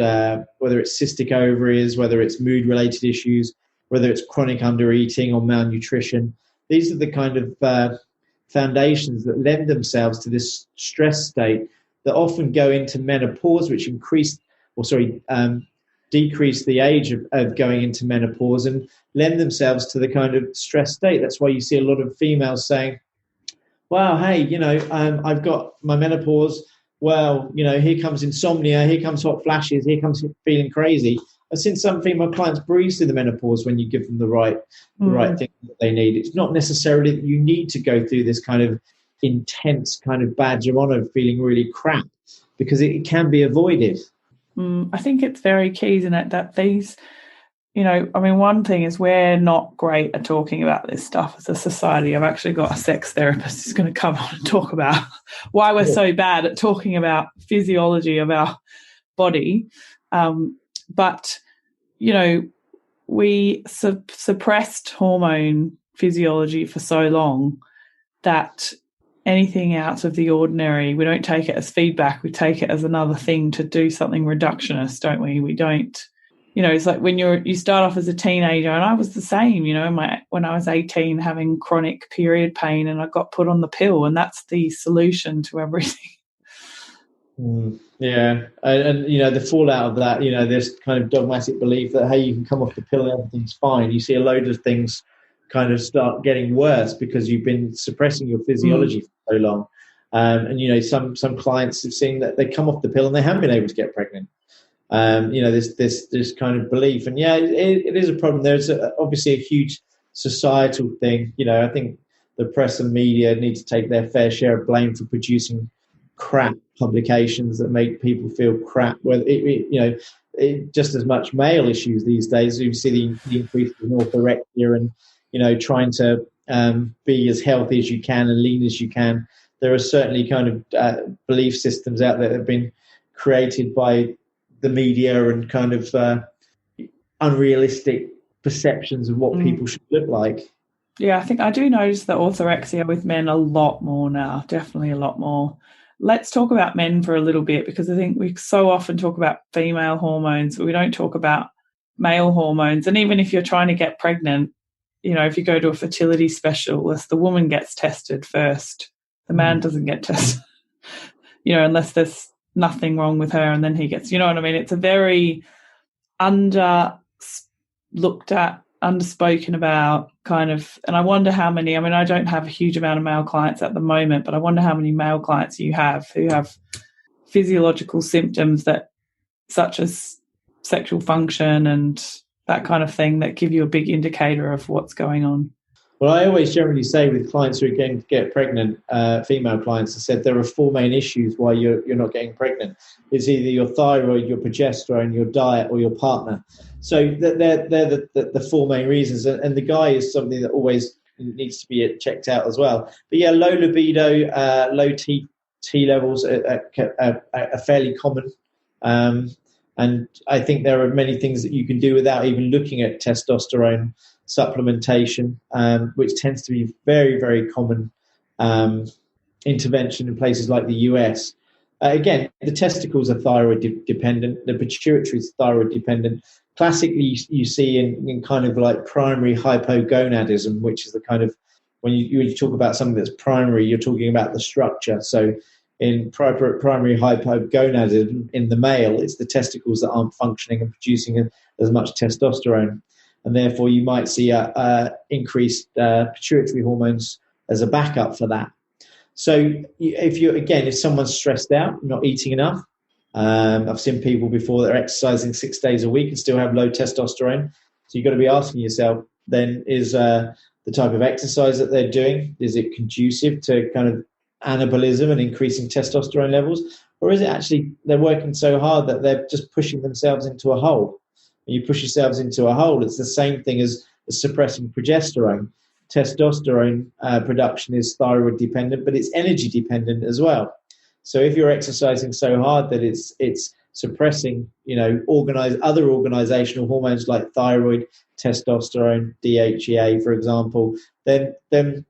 whether it's cystic ovaries, whether it's mood-related issues, whether it's chronic undereating or malnutrition. These are the kind of foundations that lend themselves to this stress state that often go into menopause, which decrease the age of going into menopause and lend themselves to the kind of stress state. That's why you see a lot of females saying, wow, hey, I've got my menopause. Well, here comes insomnia, here comes hot flashes, here comes feeling crazy. I've seen some female clients breeze through the menopause when you give them the right thing that they need. It's not necessarily that you need to go through this kind of intense kind of badge of honor of feeling really crap, because it can be avoided. I think it's very key, isn't it, that these, one thing is we're not great at talking about this stuff as a society. I've actually got a sex therapist who's going to come on and talk about why we're so bad at talking about physiology of our body. But, we suppressed hormone physiology for so long that anything out of the ordinary, we don't take it as feedback. We take it as another thing to do something reductionist, don't we? We don't, it's like when you start off as a teenager, and I was the same, when I was 18 having chronic period pain and I got put on the pill, and that's the solution to everything. Yeah. And the fallout of that, this kind of dogmatic belief that, hey, you can come off the pill and everything's fine. You see a load of things kind of start getting worse because you've been suppressing your physiology for so long. And, some clients have seen that they come off the pill and they haven't been able to get pregnant. This kind of belief. And, it is a problem. There's obviously a huge societal thing. I think the press and media need to take their fair share of blame for producing crap publications that make people feel crap. Where just as much male issues these days. You see the increase in orthorexia and trying to be as healthy as you can and lean as you can. There are certainly kind of belief systems out there that have been created by the media and kind of unrealistic perceptions of what people should look like. Yeah, I think I do notice the orthorexia with men a lot more now, definitely a lot more. Let's talk about men for a little bit, because I think we so often talk about female hormones, but we don't talk about male hormones. And even if you're trying to get pregnant, if you go to a fertility specialist, the woman gets tested first. The man doesn't get tested, unless there's nothing wrong with her, and then he gets, what I mean? It's a very looked at, underspoken about kind of, and I wonder how many, I don't have a huge amount of male clients at the moment, but I wonder how many male clients you have who have physiological symptoms that, such as sexual function and that kind of thing, that give you a big indicator of what's going on. Well, I always generally say with clients who are going to get pregnant, female clients, I said there are 4 main issues why you're not getting pregnant. It's either your thyroid, your progesterone, your diet, or your partner. So they're the 4 main reasons. And the guy is something that always needs to be checked out as well. But yeah, low libido, low T levels are fairly common. And I think there are many things that you can do without even looking at testosterone supplementation, which tends to be very, very common intervention in places like the US. Again, the testicles are thyroid dependent, the pituitary is thyroid dependent. Classically, you see in kind of like primary hypogonadism, which is the kind of, when you talk about something that's primary, you're talking about the structure. So in primary hypogonadism, in the male, it's the testicles that aren't functioning and producing as much testosterone. And therefore, you might see increased pituitary hormones as a backup for that. So if someone's stressed out, not eating enough, I've seen people before that are exercising 6 days a week and still have low testosterone. So you've got to be asking yourself, then, is the type of exercise that they're doing, is it conducive to kind of anabolism and increasing testosterone levels? Or is it actually they're working so hard that they're just pushing themselves into a hole? When you push yourselves into a hole, it's the same thing as suppressing progesterone. Testosterone production is thyroid dependent, but it's energy dependent as well. So if you're exercising so hard that it's suppressing, other organizational hormones like thyroid, testosterone, DHEA, for example, then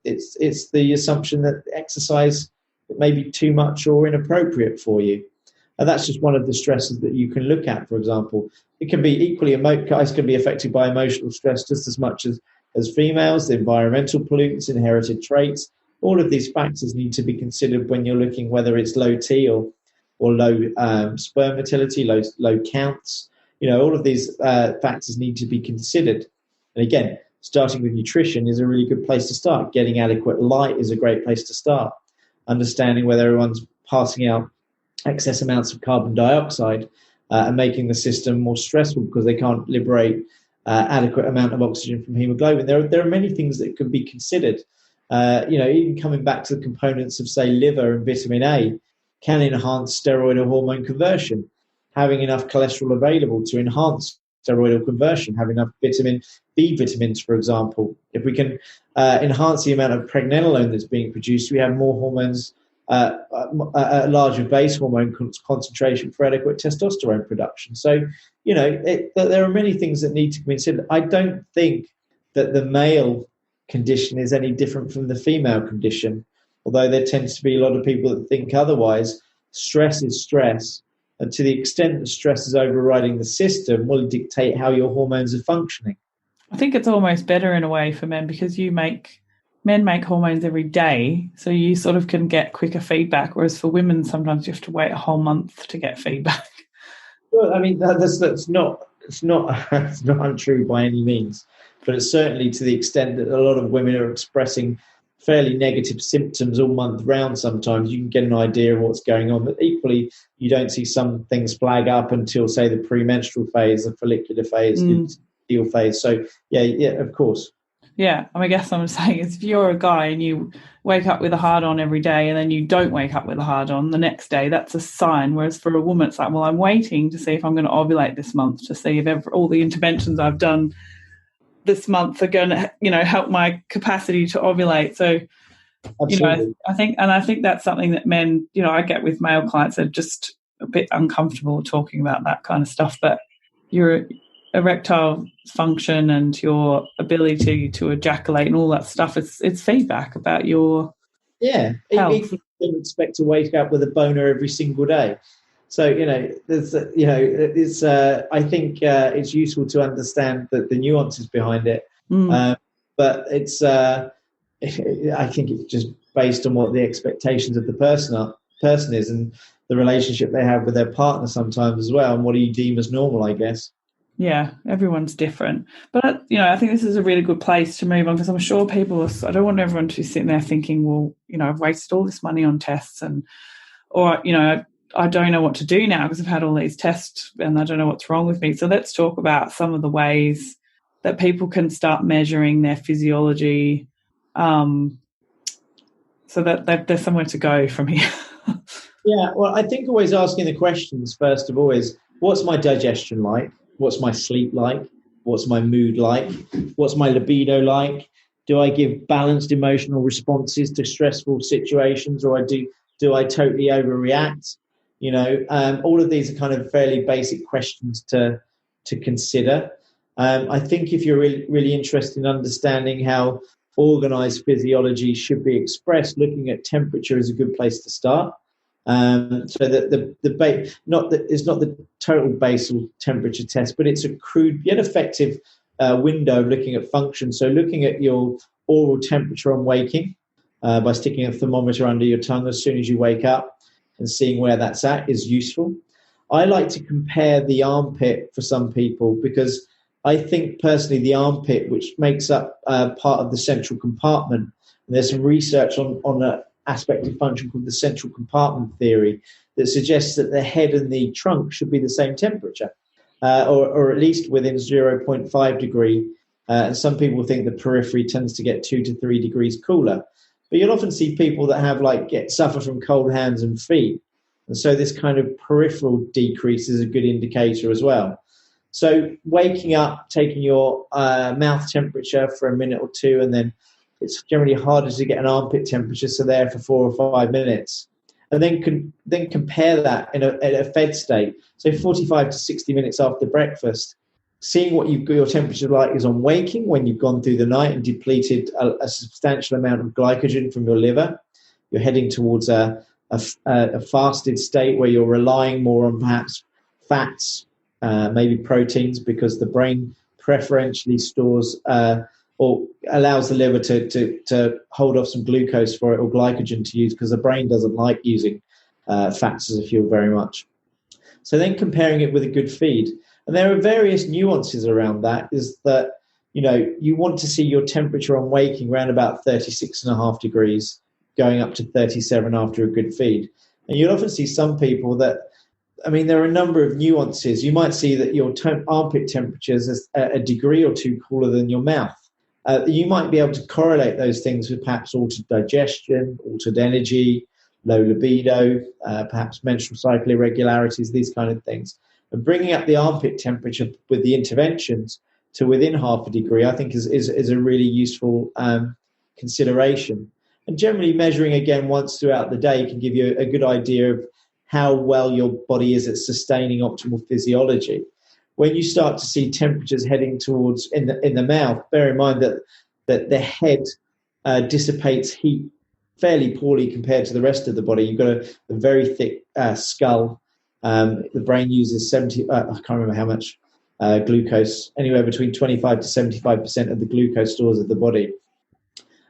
it's the assumption that exercise may be too much or inappropriate for you. And that's just one of the stresses that you can look at, for example. It can be equally, guys can be affected by emotional stress just as much as females, the environmental pollutants, inherited traits. All of these factors need to be considered when you're looking whether it's low T or low sperm motility, low counts. all of these factors need to be considered. And again, starting with nutrition is a really good place to start. Getting adequate light is a great place to start. Understanding whether everyone's passing out excess amounts of carbon dioxide and making the system more stressful because they can't liberate adequate amount of oxygen from hemoglobin. There are many things that could be considered. Even coming back to the components of, say, liver and vitamin A can enhance steroidal hormone conversion. Having enough cholesterol available to enhance steroidal conversion, having enough vitamin B vitamins, for example. If we can enhance the amount of pregnenolone that's being produced, we have more hormones, a larger base hormone concentration for adequate testosterone production. So, there are many things that need to be considered. I don't think that the male condition is any different from the female condition, although there tends to be a lot of people that think otherwise. Stress is stress. And to the extent that stress is overriding the system will dictate how your hormones are functioning. I think it's almost better in a way for men because men make hormones every day, so you sort of can get quicker feedback, whereas for women sometimes you have to wait a whole month to get feedback. Well, I mean, that's not untrue by any means, but it's certainly to the extent that a lot of women are expressing fairly negative symptoms all month round. Sometimes you can get an idea of what's going on, but equally you don't see some things flag up until, say, the premenstrual phase, the follicular phase, the luteal phase. So yeah, of course. Yeah, I guess what I'm saying is if you're a guy and you wake up with a hard-on every day and then you don't wake up with a hard-on the next day, that's a sign. Whereas for a woman, it's like, well, I'm waiting to see if I'm going to ovulate this month, to see if all the interventions I've done this month are going to, help my capacity to ovulate. So, absolutely. I think that's something that men, I get with male clients are just a bit uncomfortable talking about that kind of stuff. But your erectile function and your ability to ejaculate and all that stuff, it's feedback about your health. You don't expect to wake up with a boner every single day. So, it's. I think it's useful to understand the nuances behind it. But it's. I think it's just based on what the expectations of the person is, and the relationship they have with their partner sometimes as well, and what do you deem as normal, I guess. Yeah, everyone's different. But, I think this is a really good place to move on because I'm sure I don't want everyone to be sitting there thinking, well, I've wasted all this money on tests or I don't know what to do now because I've had all these tests and I don't know what's wrong with me. So let's talk about some of the ways that people can start measuring their physiology so that there's somewhere to go from here. Yeah, well, I think always asking the questions, first of all, is what's my digestion like? What's my sleep like? What's my mood like? What's my libido like? Do I give balanced emotional responses to stressful situations, or do I totally overreact? All of these are kind of fairly basic questions to consider. I think if you're really, really interested in understanding how organized physiology should be expressed, looking at temperature is a good place to start. So that it's not the total basal temperature test, but it's a crude yet effective window of looking at function. So looking at your oral temperature on waking by sticking a thermometer under your tongue as soon as you wake up and seeing where that's at is useful. I like to compare the armpit for some people because I think personally the armpit, which makes up part of the central compartment, and there's some research on an aspect of function called the central compartment theory that suggests that the head and the trunk should be the same temperature, or at least within 0.5 degree. And some people think the periphery tends to get 2 to 3 degrees cooler. But you'll often see people that suffer from cold hands and feet. And so this kind of peripheral decrease is a good indicator as well. So waking up, taking your mouth temperature for a minute or two, and then it's generally harder to get an armpit temperature, so there for 4 or 5 minutes. And then compare that in a fed state, so 45 to 60 minutes after breakfast, seeing what your temperature like is on waking when you've gone through the night and depleted a substantial amount of glycogen from your liver. You're heading towards a fasted state where you're relying more on perhaps fats, maybe proteins, because the brain preferentially stores or allows the liver to hold off some glucose for it or glycogen to use, because the brain doesn't like using fats as a fuel very much. So then comparing it with a good feed. And there are various nuances around that, is that, you want to see your temperature on waking around about 36.5 degrees, going up to 37 after a good feed. And you'll often see some people that, there are a number of nuances. You might see that your armpit temperature is a degree or two cooler than your mouth. You might be able to correlate those things with perhaps altered digestion, altered energy, low libido, perhaps menstrual cycle irregularities, these kind of things. And bringing up the armpit temperature with the interventions to within half a degree, I think is a really useful consideration. And generally measuring again once throughout the day can give you a good idea of how well your body is at sustaining optimal physiology. When you start to see temperatures heading towards in the mouth, bear in mind that the head dissipates heat fairly poorly compared to the rest of the body. You've got a very thick skull. The brain uses I can't remember how much glucose, anywhere between 25 to 75% of the glucose stores of the body.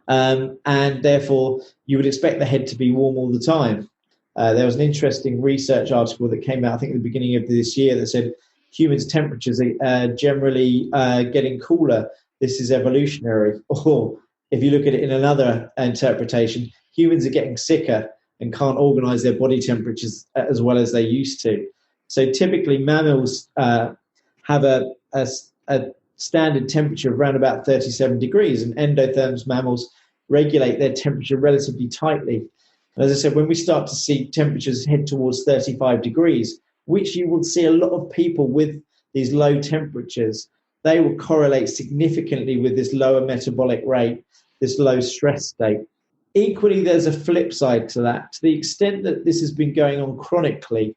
And therefore, you would expect the head to be warm all the time. There was an interesting research article that came out, I think, at the beginning of this year that said humans' temperatures are generally getting cooler. This is evolutionary. Or if you look at it in another interpretation, humans are getting sicker and can't organize their body temperatures as well as they used to. So typically mammals have a standard temperature of around about 37 degrees, and endotherms mammals regulate their temperature relatively tightly. And as I said, when we start to see temperatures head towards 35 degrees, which you will see a lot of people with these low temperatures, they will correlate significantly with this lower metabolic rate, this low stress state. Equally, there's a flip side to that. To the extent that this has been going on chronically,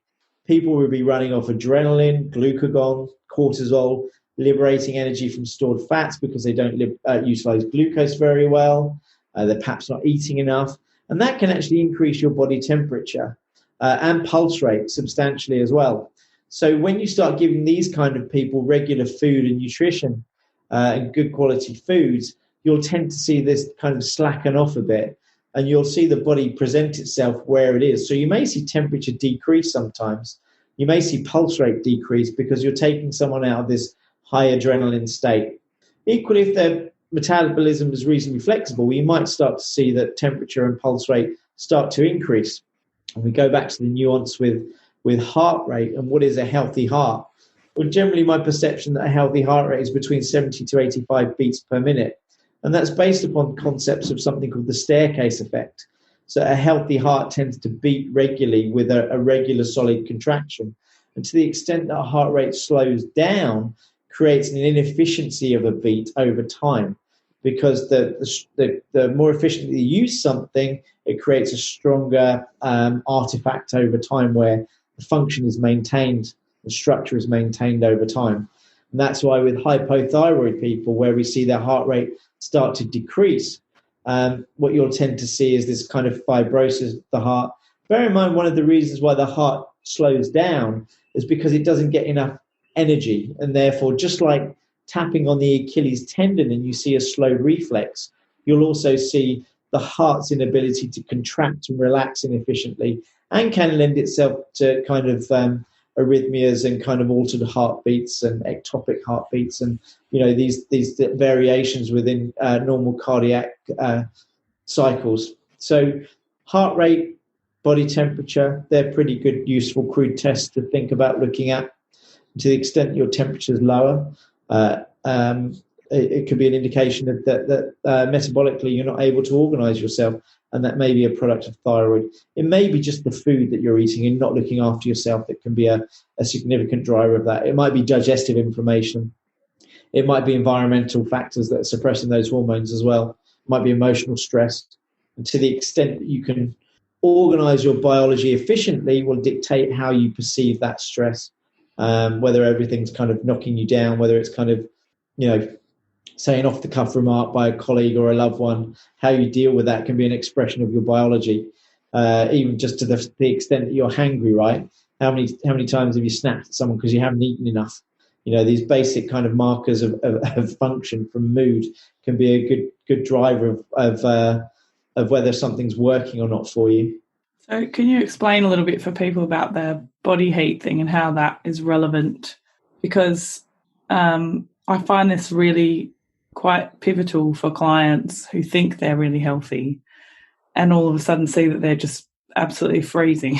people will be running off adrenaline, glucagon, cortisol, liberating energy from stored fats because they don't utilize glucose very well. They're perhaps not eating enough. And that can actually increase your body temperature and pulse rate substantially as well. So when you start giving these kind of people regular food and nutrition and good quality foods, you'll tend to see this kind of slacken off a bit, and you'll see the body present itself where it is. So you may see temperature decrease sometimes. You may see pulse rate decrease because you're taking someone out of this high adrenaline state. Equally, if their metabolism is reasonably flexible, you might start to see that temperature and pulse rate start to increase. And we go back to the nuance with heart rate and what is a healthy heart. Well, generally my perception that a healthy heart rate is between 70 to 85 beats per minute. And that's based upon concepts of something called the staircase effect. So a healthy heart tends to beat regularly with a regular solid contraction. And to the extent that a heart rate slows down, creates an inefficiency of a beat over time, because the more efficiently you use something, it creates a stronger artifact over time where the function is maintained, the structure is maintained over time. And that's why with hypothyroid people, where we see their heart rate start to decrease, what you'll tend to see is this kind of fibrosis of the heart. Bear in mind, one of the reasons why the heart slows down is because it doesn't get enough energy, and therefore, just like tapping on the Achilles tendon and you see a slow reflex, you'll also see the heart's inability to contract and relax inefficiently, and can lend itself to kind of arrhythmias and kind of altered heartbeats and ectopic heartbeats, and these variations within normal cardiac cycles. So heart rate, body temperature, they're pretty good, useful, crude tests to think about looking at. To the extent your temperature is lower, it could be an indication that metabolically you're not able to organize yourself, and that may be a product of thyroid. It may be just the food that you're eating and not looking after yourself that can be a significant driver of that. It might be digestive inflammation. It might be environmental factors that are suppressing those hormones as well. It might be emotional stress. And to the extent that you can organize your biology efficiently will dictate how you perceive that stress. Whether everything's kind of knocking you down, whether it's kind of, say an off-the-cuff remark by a colleague or a loved one, how you deal with that can be an expression of your biology, even just to the extent that you're hangry, right? How many times have you snapped at someone because you haven't eaten enough? These basic kind of markers of function from mood can be a good driver of whether something's working or not for you. So can you explain a little bit for people about the body heat thing and how that is relevant? because I find this really quite pivotal for clients who think they're really healthy and all of a sudden see that they're just absolutely freezing.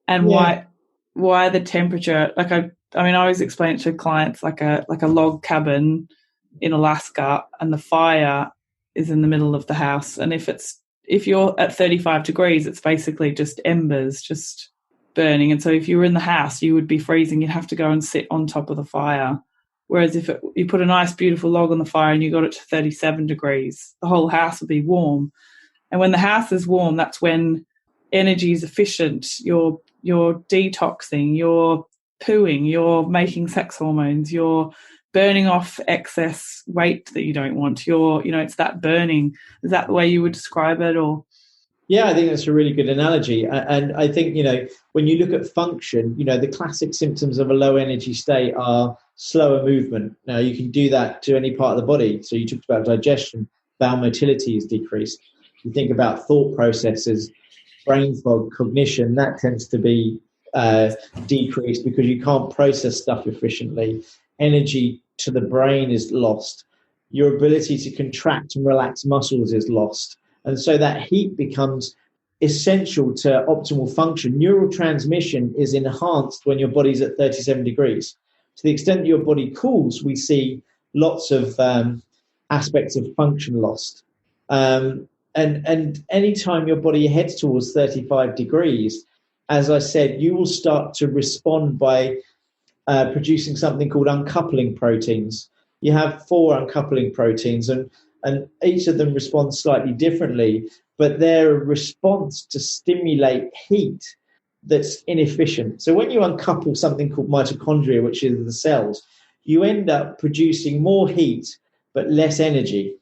And why the temperature, like I always explain it to clients like a log cabin in Alaska, and the fire is in the middle of the house, and if you're at 35 degrees, it's basically just embers just burning. And so if you were in the house, you would be freezing. You'd have to go and sit on top of the fire. Whereas if you put a nice, beautiful log on the fire and you got it to 37 degrees, the whole house would be warm. And when the house is warm, that's when energy is efficient. You're detoxing, you're pooing, you're making sex hormones, you're burning off excess weight that you don't want. It's that burning. Is that the way you would describe it? Or yeah, I think that's a really good analogy. And I think, when you look at function, the classic symptoms of a low energy state are slower movement. Now, you can do that to any part of the body. So you talked about digestion, bowel motility is decreased. You think about thought processes, brain fog, cognition, that tends to be decreased because you can't process stuff efficiently. Energy to the brain is lost. Your ability to contract and relax muscles is lost. And so that heat becomes essential to optimal function. Neurotransmission is enhanced when your body's at 37 degrees. To the extent that your body cools, we see lots of aspects of function lost. And anytime your body heads towards 35 degrees, as I said, you will start to respond by producing something called uncoupling proteins. You have 4 uncoupling proteins, and each of them responds slightly differently, but they're a response to stimulate heat that's inefficient. So when you uncouple something called mitochondria, which is the cells, you end up producing more heat but less energy.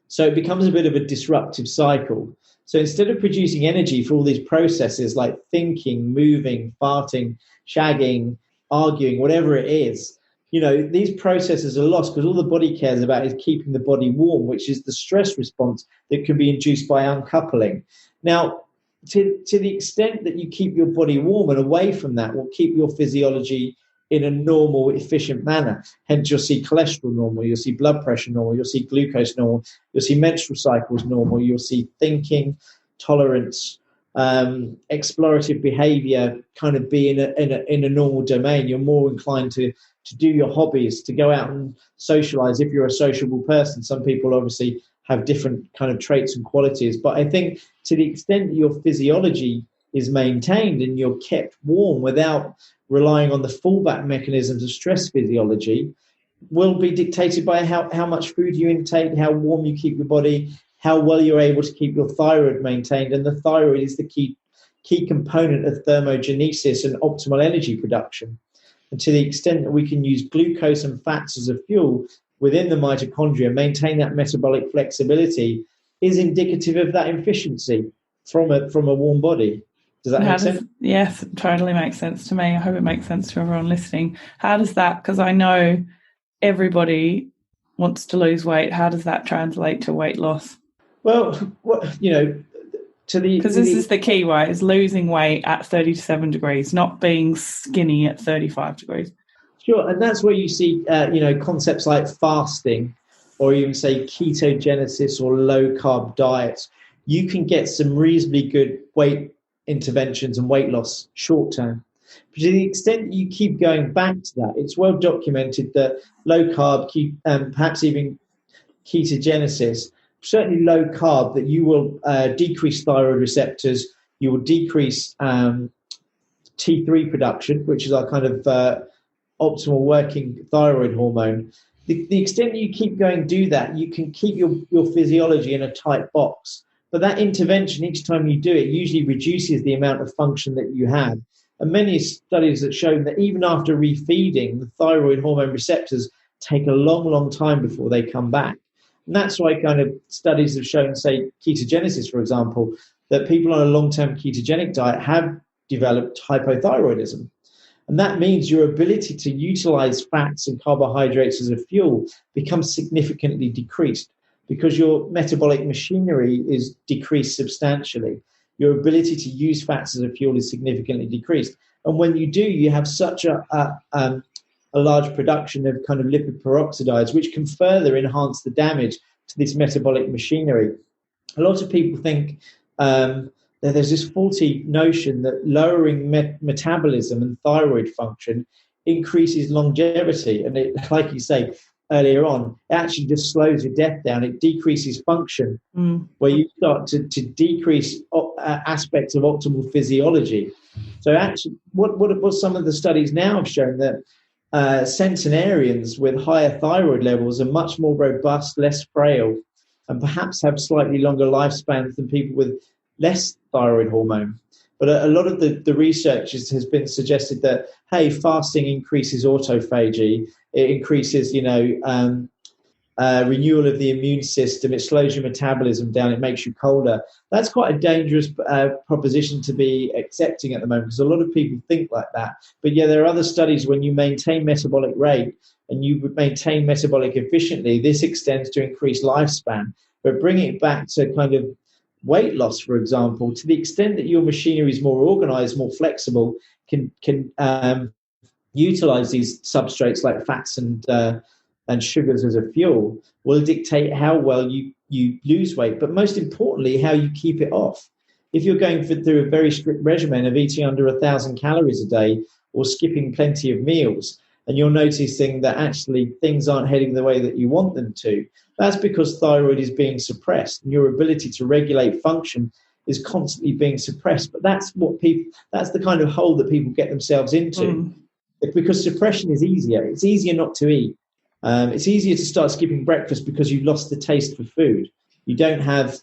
So it becomes a bit of a disruptive cycle. So instead of producing energy for all these processes like thinking, moving, farting, shagging, arguing, whatever it is, these processes are lost because all the body cares about is keeping the body warm, which is the stress response that can be induced by uncoupling. Now, to the extent that you keep your body warm and away from that will keep your physiology in a normal, efficient manner. Hence, you'll see cholesterol normal, you'll see blood pressure normal, you'll see glucose normal, you'll see menstrual cycles normal, you'll see thinking, tolerance, explorative behavior kind of be in a normal domain. You're more inclined to do your hobbies, to go out and socialize if you're a sociable person. Some people obviously have different kind of traits and qualities. But I think to the extent that your physiology is maintained and you're kept warm without relying on the fallback mechanisms of stress physiology, will be dictated by how much food you intake, how warm you keep your body, how well you're able to keep your thyroid maintained. And the thyroid is the key component of thermogenesis and optimal energy production. And to the extent that we can use glucose and fats as a fuel within the mitochondria, maintain that metabolic flexibility, is indicative of that efficiency from a warm body. Does that make sense? Yes, it totally makes sense to me. I hope it makes sense to everyone listening. How does that, because I know everybody wants to lose weight, how does that translate to weight loss? Well, because this is the key, right? Is losing weight at 37 degrees, not being skinny at 35 degrees. Sure, and that's where you see, concepts like fasting, or even say ketogenesis or low carb diets. You can get some reasonably good weight interventions and weight loss short term. But to the extent that you keep going back to that, it's well documented that low carb, perhaps even ketogenesis, certainly low carb, that you will decrease thyroid receptors, you will decrease T3 production, which is our kind of optimal working thyroid hormone. The extent that you keep going do that, you can keep your physiology in a tight box. But that intervention, each time you do it, usually reduces the amount of function that you have. And many studies have shown that even after refeeding, the thyroid hormone receptors take a long, long time before they come back. And that's why kind of studies have shown, say, ketogenesis, for example, that people on a long-term ketogenic diet have developed hypothyroidism. And that means your ability to utilize fats and carbohydrates as a fuel becomes significantly decreased because your metabolic machinery is decreased substantially. Your ability to use fats as a fuel is significantly decreased. And when you do, you have such a a large production of kind of lipid peroxides, which can further enhance the damage to this metabolic machinery. A lot of people think that there's this faulty notion that lowering metabolism and thyroid function increases longevity. And it, like you say earlier on, it actually just slows your death down. It decreases function, where you start to decrease aspects of optimal physiology. So actually, what some of the studies now have shown that centenarians with higher thyroid levels are much more robust, less frail, and perhaps have slightly longer lifespans than people with less thyroid hormone. But a lot of the research has been suggested that, hey, fasting increases autophagy, it increases, renewal of the immune system, it slows your metabolism down, it makes you colder. That's quite a dangerous proposition to be accepting at the moment, because a lot of people think like that. But yeah, there are other studies when you maintain metabolic rate and you maintain metabolic efficiently, this extends to increased lifespan. But bringing it back to kind of weight loss, for example, to the extent that your machinery is more organized, more flexible, can utilize these substrates like fats and sugars as a fuel, will dictate how well you lose weight, but most importantly, how you keep it off. If you're going through a very strict regimen of eating under 1,000 calories a day or skipping plenty of meals, and you're noticing that actually things aren't heading the way that you want them to, that's because thyroid is being suppressed and your ability to regulate function is constantly being suppressed. But that's the kind of hole that people get themselves into. Because suppression is easier. It's easier not to eat. It's easier to start skipping breakfast because you've lost the taste for food. You don't have,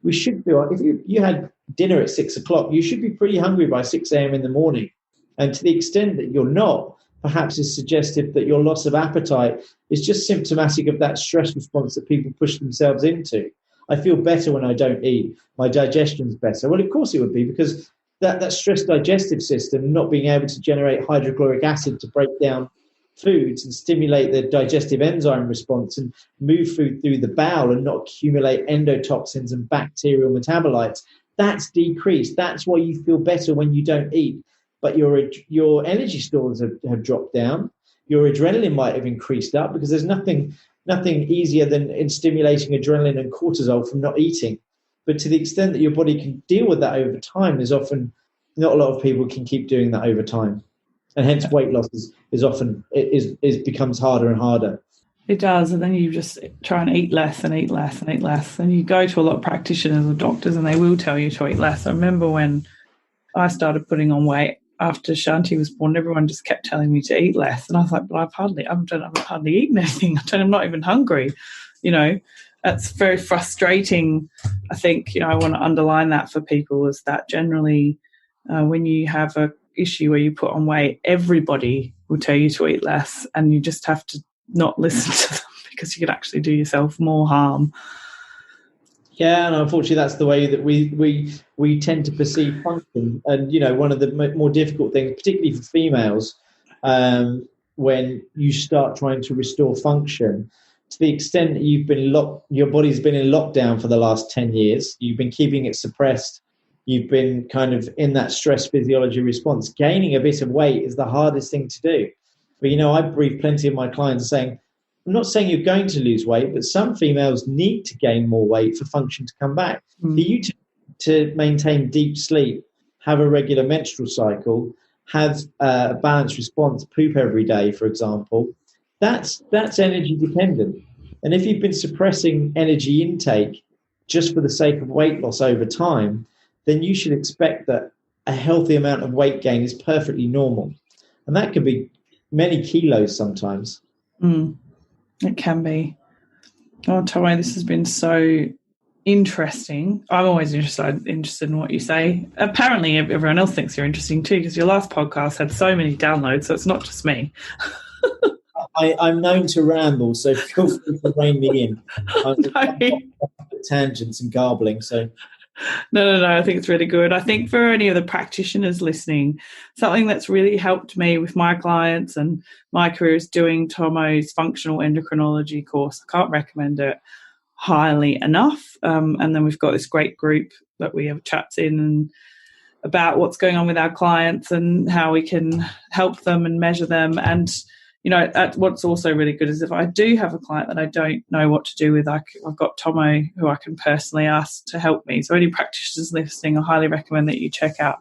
we should be, if you had dinner at 6 o'clock, you should be pretty hungry by 6 a.m. in the morning. And to the extent that you're not, perhaps is suggestive that your loss of appetite is just symptomatic of that stress response that people push themselves into. I feel better when I don't eat. My digestion's better. Well, of course it would be, because that stress digestive system, not being able to generate hydrochloric acid to break down foods and stimulate the digestive enzyme response and move food through the bowel and not accumulate endotoxins and bacterial metabolites, that's decreased. That's why you feel better when you don't eat. But your energy stores have dropped down. Your adrenaline might have increased up, because there's nothing easier than in stimulating adrenaline and cortisol from not eating. But to the extent that your body can deal with that over time, there's often not a lot of people can keep doing that over time. And hence weight loss is often becomes harder and harder. It does, and then you just try and eat less and eat less and eat less. And you go to a lot of practitioners or doctors and they will tell you to eat less. I remember when I started putting on weight after Shanti was born, everyone just kept telling me to eat less. And I was like, but I've hardly eaten anything. I'm not even hungry. That's very frustrating. I think, I want to underline that for people, is that generally when you have a issue where you put on weight, everybody will tell you to eat less, and you just have to not listen to them, because you could actually do yourself more harm. Yeah, and unfortunately that's the way that we tend to perceive function. And one of the more difficult things, particularly for females, when you start trying to restore function, to the extent that your body's been in lockdown for the last 10 years, you've been keeping it suppressed, you've been kind of in that stress physiology response, gaining a bit of weight is the hardest thing to do. But, I brief plenty of my clients saying, I'm not saying you're going to lose weight, but some females need to gain more weight for function to come back. For you to maintain deep sleep, have a regular menstrual cycle, have a balanced response, poop every day, for example, that's energy dependent. And if you've been suppressing energy intake just for the sake of weight loss over time, then you should expect that a healthy amount of weight gain is perfectly normal. And that could be many kilos sometimes. It can be. Oh, Tommy, this has been so interesting. I'm always interested in what you say. Apparently, everyone else thinks you're interesting too, because your last podcast had so many downloads, so it's not just me. I'm known to ramble, so feel free to rein me in. I'm tangents and garbling, so... No. I think it's really good. I think for any of the practitioners listening, something that's really helped me with my clients and my career is doing Tommos functional endocrinology course. I can't recommend it highly enough. And then we've got this great group that we have chats in and about what's going on with our clients and how we can help them and measure them. And what's also really good is if I do have a client that I don't know what to do with, I've got Tomo who I can personally ask to help me. So any practitioners listening, I highly recommend that you check out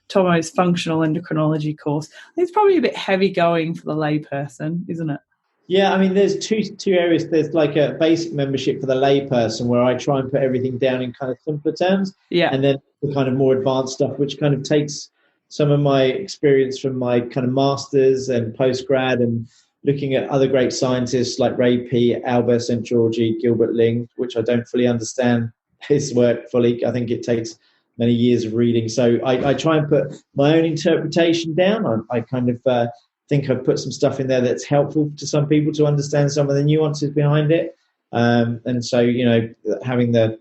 Tomo's functional endocrinology course. It's probably a bit heavy going for the layperson, isn't it? Yeah, I mean, there's two areas. There's like a basic membership for the layperson where I try and put everything down in kind of simpler terms. Yeah. And then the kind of more advanced stuff, which kind of takes some of my experience from my kind of masters and postgrad and looking at other great scientists like Ray P, Albert St. Georgi, Gilbert Ling, which I don't fully understand his work fully. I think it takes many years of reading. So I try and put my own interpretation down. I kind of think I've put some stuff in there that's helpful to some people to understand some of the nuances behind it. And so, having the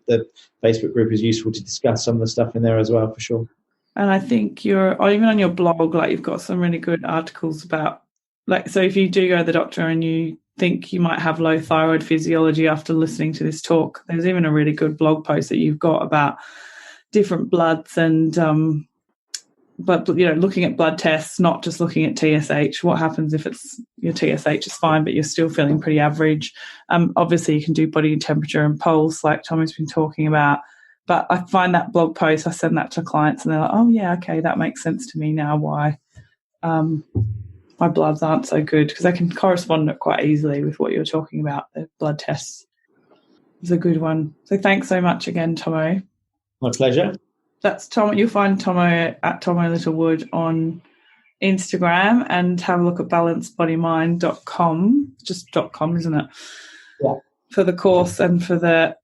Facebook group is useful to discuss some of the stuff in there as well, for sure. And I think even on your blog, like you've got some really good articles about, like, so if you do go to the doctor and you think you might have low thyroid physiology after listening to this talk, there's even a really good blog post that you've got about different bloods and but looking at blood tests, not just looking at TSH. What happens if your TSH is fine but you're still feeling pretty average? Obviously you can do body temperature and pulse like Tommy's been talking about, but I find that blog post, I send that to clients and they're like, oh yeah, okay, that makes sense to me now why my bloods aren't so good, because I can correspond it quite easily with what you're talking about. The blood tests is a good one. So thanks so much again, Tomo. My pleasure. That's Tomo. You'll find Tomo at Tomo Littlewood on Instagram, and have a look at balancedbodymind.com. Just .com, isn't it? Yeah. For the course and for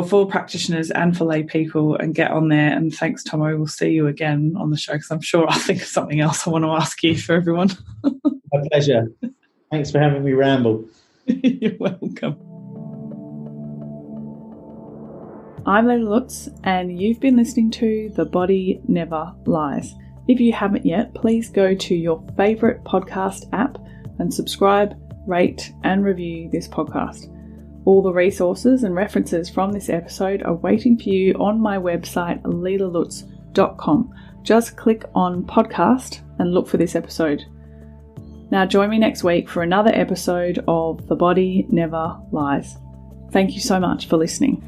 full practitioners and for lay people, and get on there. And thanks, Tomo. We'll see you again on the show because I'm sure I'll think of something else I want to ask you for everyone. My pleasure. Thanks for having me ramble. You're welcome. I'm Lena Lutz, and you've been listening to The Body Never Lies. If you haven't yet, please go to your favourite podcast app and subscribe, rate and review this podcast. All the resources and references from this episode are waiting for you on my website, lelalutz.com. Just click on podcast and look for this episode. Now join me next week for another episode of The Body Never Lies. Thank you so much for listening.